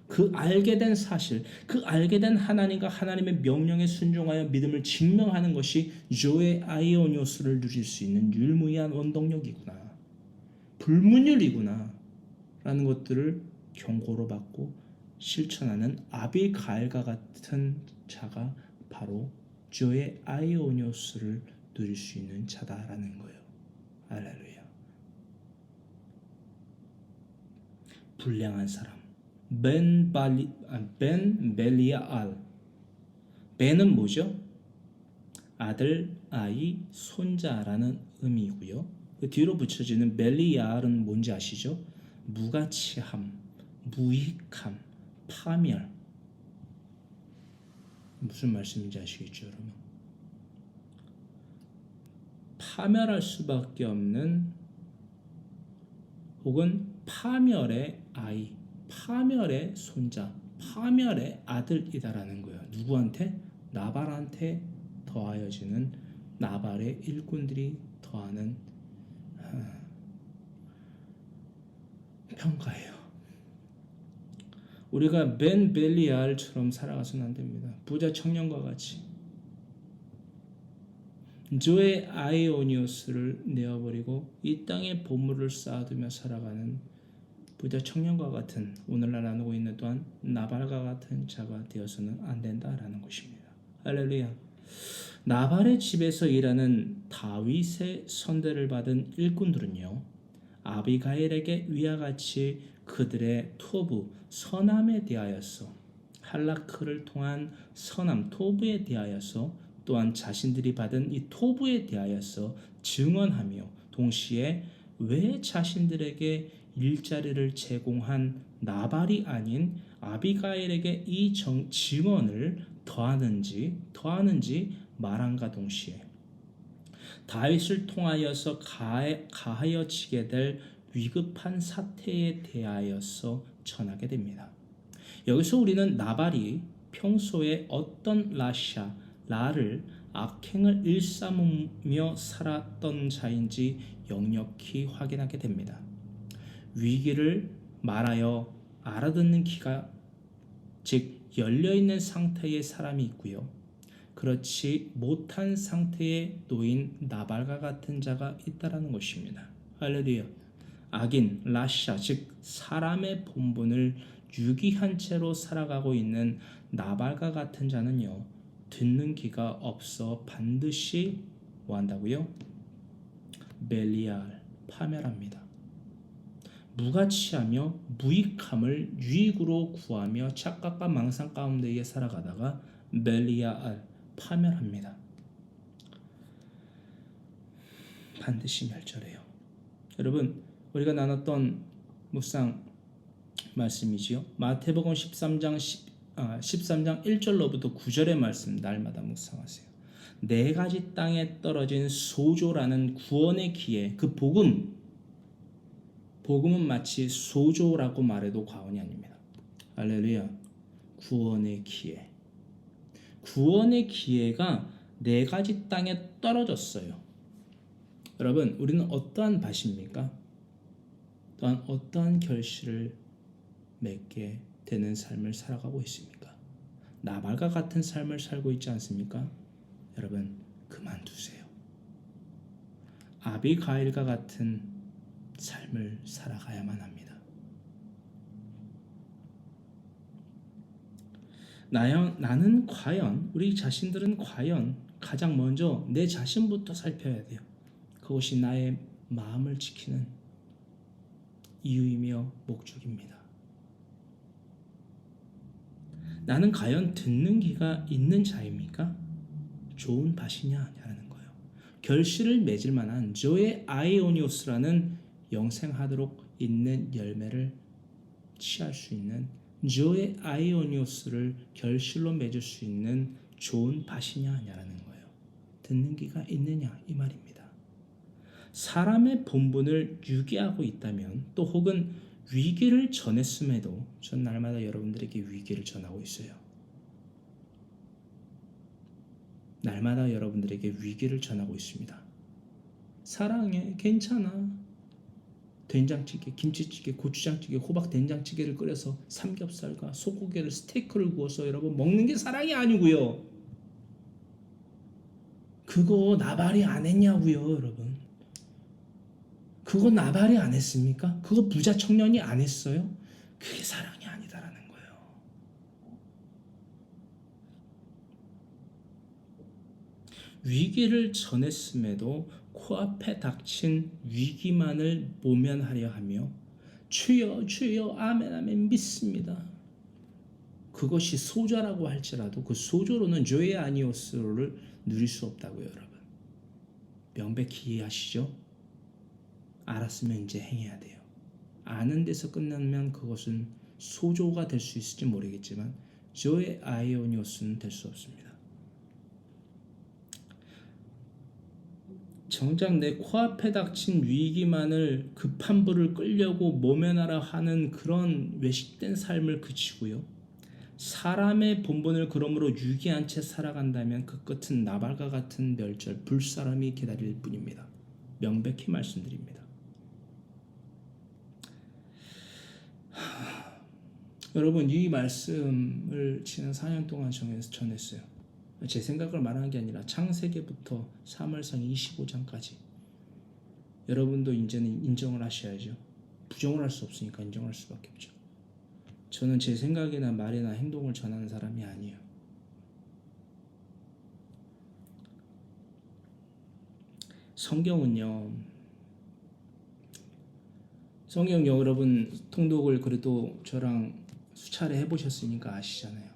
그 알게 된 사실, 그 알게 된 하나님과 하나님의 명령에 순종하여 믿음을 증명하는 것이 조의 아이오니오스를 누릴 수 있는 유일무이한 원동력이구나. 불문율이구나. 라는 것들을 경고로 받고 실천하는 아비가일과 같은 자가 바로 조의 아이오니오스를 누릴 수 있는 자다라는 거예요. 할렐루야. 불량한 사람, 벤 벨리알. 벤은 뭐죠? 아들, 아이, 손자라는 의미이고요. 그 뒤로 붙여지는 벨리알은 뭔지 아시죠? 무가치함, 무익함, 파멸. 무슨 말씀인지 아시겠죠, 여러분? 파멸할 수밖에 없는 혹은 파멸의 아이, 파멸의 손자, 파멸의 아들이다라는 거예요. 누구한테? 나발한테 더하여지는 나발의 일꾼들이 더하는 평가예요. 우리가 벤 벨리알처럼 살아가서는 안 됩니다. 부자 청년과 같이 조의 아이오니오스를 내어버리고 이 땅에 보물을 쌓아두며 살아가는 부자 청년과 같은 오늘날 나누고 있는 또한 나발과 같은 자가 되어서는 안 된다라는 것입니다. 할렐루야. 나발의 집에서 일하는 다윗의 선대를 받은 일꾼들은요, 아비가일에게 위와 같이 그들의 토부 선함에 대하여서 할라크를 통한 선함 토부에 대하여서 또한 자신들이 받은 이 토부에 대하여서 증언하며 동시에 왜 자신들에게 일자리를 제공한 나발이 아닌 아비가일에게 이 증언을 더하는지 말함과 동시에 다윗을 통하여서 가하여지게 될 위급한 사태에 대하여서 전하게 됩니다. 여기서 우리는 나발이 평소에 어떤 라를 악행을 일삼으며 살았던 자인지 역력히 확인하게 됩니다. 위기를 말하여 알아듣는 귀가 즉 열려있는 상태의 사람이 있고요. 그렇지 못한 상태에 놓인 나발과 같은 자가 있다라는 것입니다. 할렐루야. 악인 라샤 즉 사람의 본분을 유기한 채로 살아가고 있는 나발과 같은 자는요, 듣는 귀가 없어 반드시 뭐한다고요? 벨리알 파멸합니다. 무가치하며 무익함을 유익으로 구하며 착각과 망상 가운데에 살아가다가 벨리알 파멸합니다. 반드시 멸절해요. 여러분, 우리가 나눴던 묵상 말씀이지요. 마태복음 13장 1절로부터 9절의 말씀 날마다 묵상하세요. 네 가지 땅에 떨어진 소조라는 구원의 기회, 그 복음은 마치 소조라고 말해도 과언이 아닙니다. 할렐루야. 구원의 기회. 구원의 기회가 네 가지 땅에 떨어졌어요. 여러분, 우리는 어떠한 밭입니까? 또한 어떠한 결실을 맺게 되는 삶을 살아가고 있습니까? 나발과 같은 삶을 살고 있지 않습니까? 여러분, 그만두세요. 아비가일과 같은 삶을 살아가야만 합니다. 나는 과연, 우리 자신들은 과연 가장 먼저 내 자신부터 살펴야 돼요. 그것이 나의 마음을 지키는 이유이며 목적입니다. 나는 과연 듣는 귀가 있는 자입니까? 좋은 밭이냐라는 거예요. 결실을 맺을 만한 조의 아이오니오스라는 영생하도록 있는 열매를 취할 수 있는 조의 아이오니오스를 결실로 맺을 수 있는 좋은 밭이냐라는 거예요. 듣는 귀가 있느냐 이 말입니다. 사람의 본분을 유기하고 있다면 또 혹은 위기를 전했음에도 전 날마다 여러분들에게 위기를 전하고 있어요. 날마다 여러분들에게 위기를 전하고 있습니다. 사랑해, 괜찮아. 된장찌개, 김치찌개, 고추장찌개, 호박 된장찌개를 끓여서 삼겹살과 소고기를 스테이크를 구워서 여러분 먹는 게 사랑이 아니고요. 그거 나발이 안 했냐고요, 여러분. 그거 나발이 안 했습니까? 그거 부자 청년이 안 했어요? 그게 사랑이 아니다라는 거예요. 위기를 전했음에도 코앞에 닥친 위기만을 모면하려 하며 주여 주여 아멘 아멘 믿습니다. 그것이 소자라고 할지라도 그 소조로는 조에 아니오스를 누릴 수 없다고요, 여러분. 명백히 이해하시죠? 알았으면 이제 행해야 돼요. 아는 데서 끝나면 그것은 소조가 될 수 있을지 모르겠지만 조에 아이오니오스는 될 수 없습니다. 정작 내 코앞에 닥친 위기만을 급한 불을 끌려고 모면하라 하는 그런 외식된 삶을 그치고요. 사람의 본분을 그러므로 유기한 채 살아간다면 그 끝은 나발과 같은 멸절, 불사람이 기다릴 뿐입니다. 명백히 말씀드립니다. 여러분, 이 말씀을 지난 4년 동안 전했어요. 제 생각을 말하는 게 아니라 창세기부터 사무엘상 25장까지 여러분도 이제는 인정을 하셔야죠. 부정을 할 수 없으니까 인정할 수밖에 없죠. 저는 제 생각이나 말이나 행동을 전하는 사람이 아니에요. 성경은요, 성경 여러분 통독을 그래도 저랑 수차례 해보셨으니까 아시잖아요.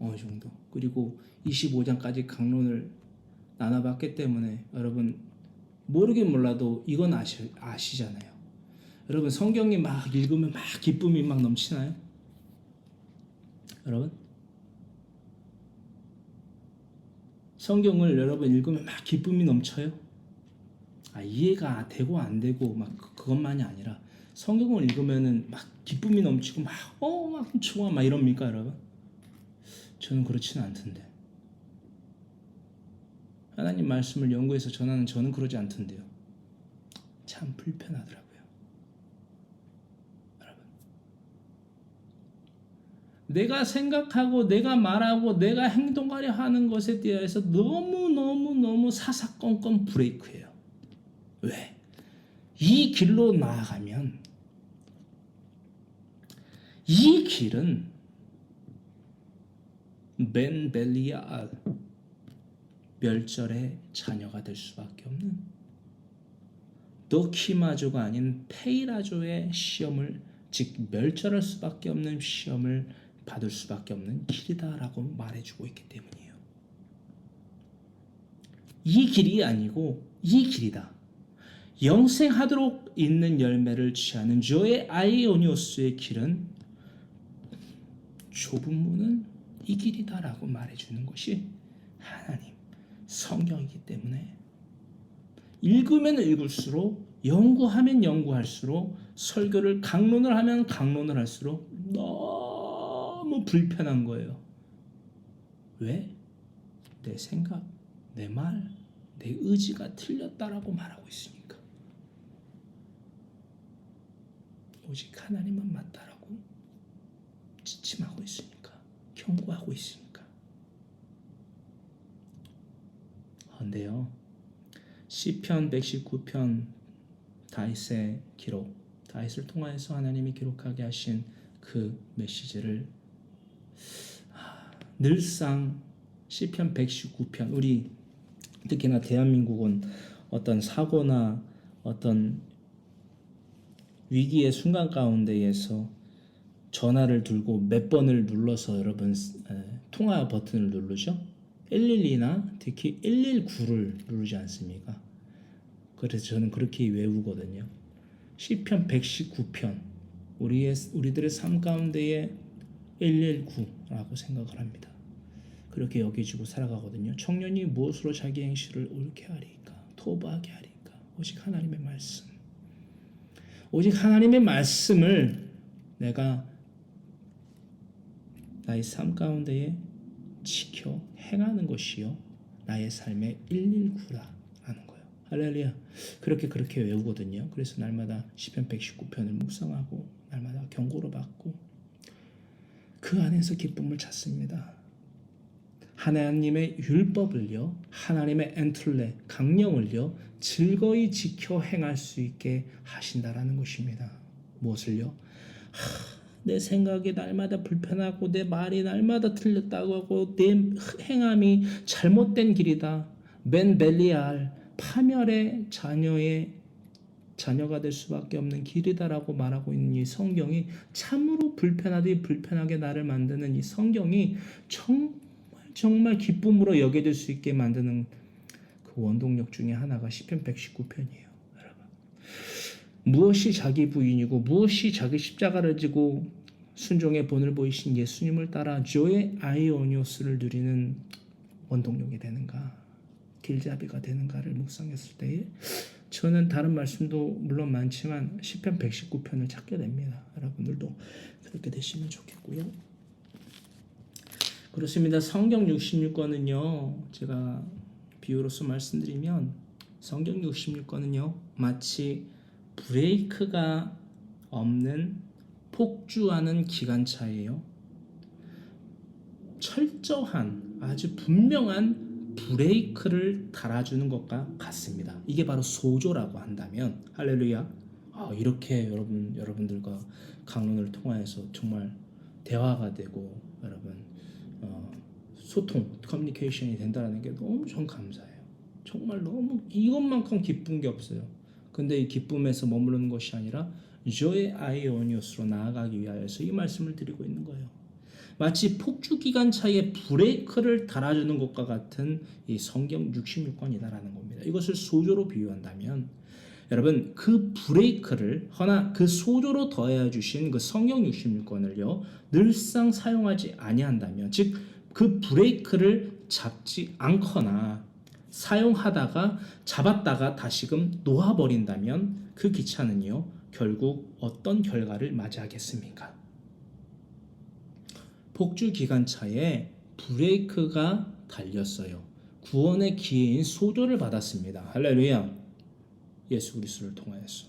어느 정도. 그리고 25장까지 강론을 나눠봤기 때문에 여러분 모르긴 몰라도 이건 아시잖아요. 여러분 성경이 막 읽으면 막 기쁨이 막 넘치나요? 여러분 성경을 여러분 읽으면 막 기쁨이 넘쳐요? 이해가 되고 안 되고 막 그것만이 아니라 성경을 읽으면은 막 기쁨이 넘치고 막 좋아 막 이럽니까 여러분? 저는 그렇지는 않던데. 하나님 말씀을 연구해서 전하는 저는 그러지 않던데요. 참 불편하더라고요. 여러분, 내가 생각하고 내가 말하고 내가 행동하려 하는 것에 대해서 너무 사사건건 브레이크예요. 왜? 이 길로 나아가면 이 길은 벤 벨리알 멸절의 자녀가 될 수밖에 없는 도키마조가 아닌 페이라조의 시험을 즉 멸절할 수밖에 없는 시험을 받을 수밖에 없는 길이다라고 말해주고 있기 때문이에요. 이 길이 아니고 이 길이다. 영생하도록 있는 열매를 취하는 조의 아이오니오스의 길은 좁은 문은 이 길이다라고 말해주는 것이 하나님 성경이기 때문에 읽으면 읽을수록 연구하면 연구할수록 설교를 강론을 하면 강론을 할수록 너무 불편한 거예요. 왜? 내 생각, 내 말, 내 의지가 틀렸다라고 말하고 있으니까. 오직 하나님만 맞다라고 지침하고 있으니까, 경고하고 있으니까. 그런데요, 시편 119편 다윗의 기록, 다윗을 통하여서 하나님이 기록하게 하신 그 메시지를 늘상 시편 119편, 우리 특히나 대한민국은 어떤 사고나 어떤 위기의 순간 가운데에서 전화를 들고 몇 번을 눌러서 여러분 통화 버튼을 누르죠. 112나 특히 119를 누르지 않습니까? 그래서 저는 그렇게 외우거든요. 시편 119편 우리들의 삶 가운데에 119라고 생각을 합니다. 그렇게 여겨지고 살아가거든요. 청년이 무엇으로 자기 행실을 옳게 하리까? 토부하게 하리까? 오직 하나님의 말씀. 오직 하나님의 말씀을 내가 나의 삶 가운데에 지켜 행하는 것이요 나의 삶의 119라는 거예요. 할렐루야. 그렇게 외우거든요. 그래서 날마다 시편 119편을 묵상하고 날마다 경고를 받고 그 안에서 기쁨을 찾습니다. 하나님의 율법을요, 하나님의 엔틀레, 강령을요 즐거이 지켜 행할 수 있게 하신다라는 것입니다. 무엇을요? 내 생각이 날마다 불편하고 내 말이 날마다 틀렸다고 하고 내 행함이 잘못된 길이다. 맨 벨리알 파멸의 자녀의 자녀가 될 수밖에 없는 길이다라고 말하고 있는 이 성경이 참으로 불편하디 불편하게 나를 만드는 이 성경이 정말 기쁨으로 여겨질 수 있게 만드는 그 원동력 중에 하나가 시편 119편이에요. 여러분, 무엇이 자기 부인이고 무엇이 자기 십자가를 지고 순종의 본을 보이신 예수님을 따라 조의 아이오니오스를 누리는 원동력이 되는가, 길잡이가 되는가를 묵상했을 때에 저는 다른 말씀도 물론 많지만 시편 119편을 찾게 됩니다. 여러분들도 그렇게 되시면 좋겠고요. 그렇습니다. 성경 66권은요. 제가 비유로서 말씀드리면 성경 66권은요. 마치 브레이크가 없는 폭주하는 기관차예요. 철저한 아주 분명한 브레이크를 달아주는 것과 같습니다. 이게 바로 소조라고 한다면 할렐루야. 이렇게 여러분들과 강론을 통하여서 정말 대화가 되고 여러분 소통, 커뮤니케이션이 된다는 게 너무 전 감사해요. 정말 너무 이것만큼 기쁜 게 없어요. 근데 이 기쁨에서 머무르는 것이 아니라 조의 아이오니오스로 나아가기 위하여서 이 말씀을 드리고 있는 거예요. 마치 폭주기관차에 브레이크를 달아주는 것과 같은 이 성경 66권이다라는 겁니다. 이것을 소조로 비유한다면 여러분 그 브레이크를 허나 그 소조로 더해 주신 그 성경 66권을요 늘상 사용하지 아니한다면 즉 그 브레이크를 잡지 않거나 사용하다가 잡았다가 다시금 놓아버린다면 그 기차는요 결국 어떤 결과를 맞이하겠습니까? 폭주기관차에 브레이크가 달렸어요. 구원의 기회인 소조를 받았습니다. 할렐루야. 예수 그리스도를 통하여서.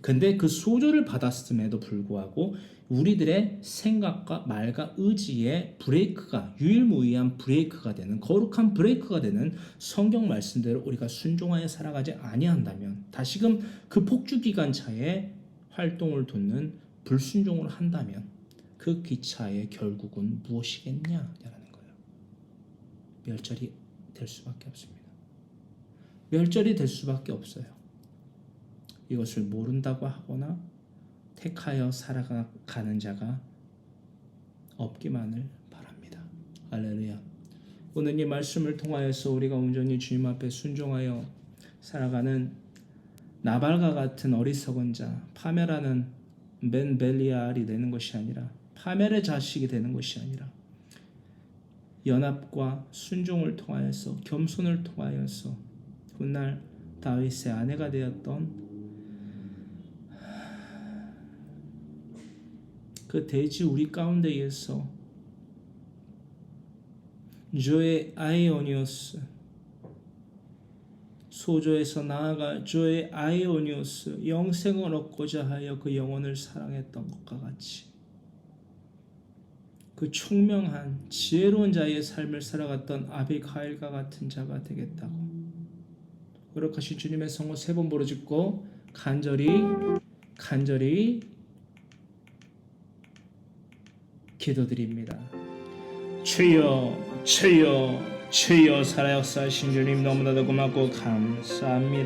근데 그 소조를 받았음에도 불구하고 우리들의 생각과 말과 의지의 브레이크가 유일무이한 브레이크가 되는 거룩한 브레이크가 되는 성경 말씀대로 우리가 순종하여 살아가지 아니한다면 다시금 그 폭주기관차에 활동을 돋는 불순종을 한다면 그 기차의 결국은 무엇이겠냐라는 거예요. 멸절이 될 수밖에 없습니다. 멸절이 될 수밖에 없어요. 이것을 모른다고 하거나 택하여 살아가는 자가 없기만을 바랍니다. 할렐루야. 오늘 이 말씀을 통하여서 우리가 온전히 주님 앞에 순종하여 살아가는 나발과 같은 어리석은 자, 파멸하는 벤 벨리알이 되는 것이 아니라 파멸의 자식이 되는 것이 아니라 연합과 순종을 통하여서 겸손을 통하여서 훗날 다윗의 아내가 되었던 그 대지 우리 가운데에서 조의 아이오니오스 소조에서 나아가 조의 아이오니오스 영생을 얻고자 하여 그 영혼을 사랑했던 것과 같이 그 총명한 지혜로운 자의 삶을 살아갔던 아비가일과 같은 자가 되겠다고 거룩하신 주님의 성호 3번 부르짖고 간절히 기도드립니다. 주여 살아 역사하신 주님 너무나도 고맙고 감사합니다.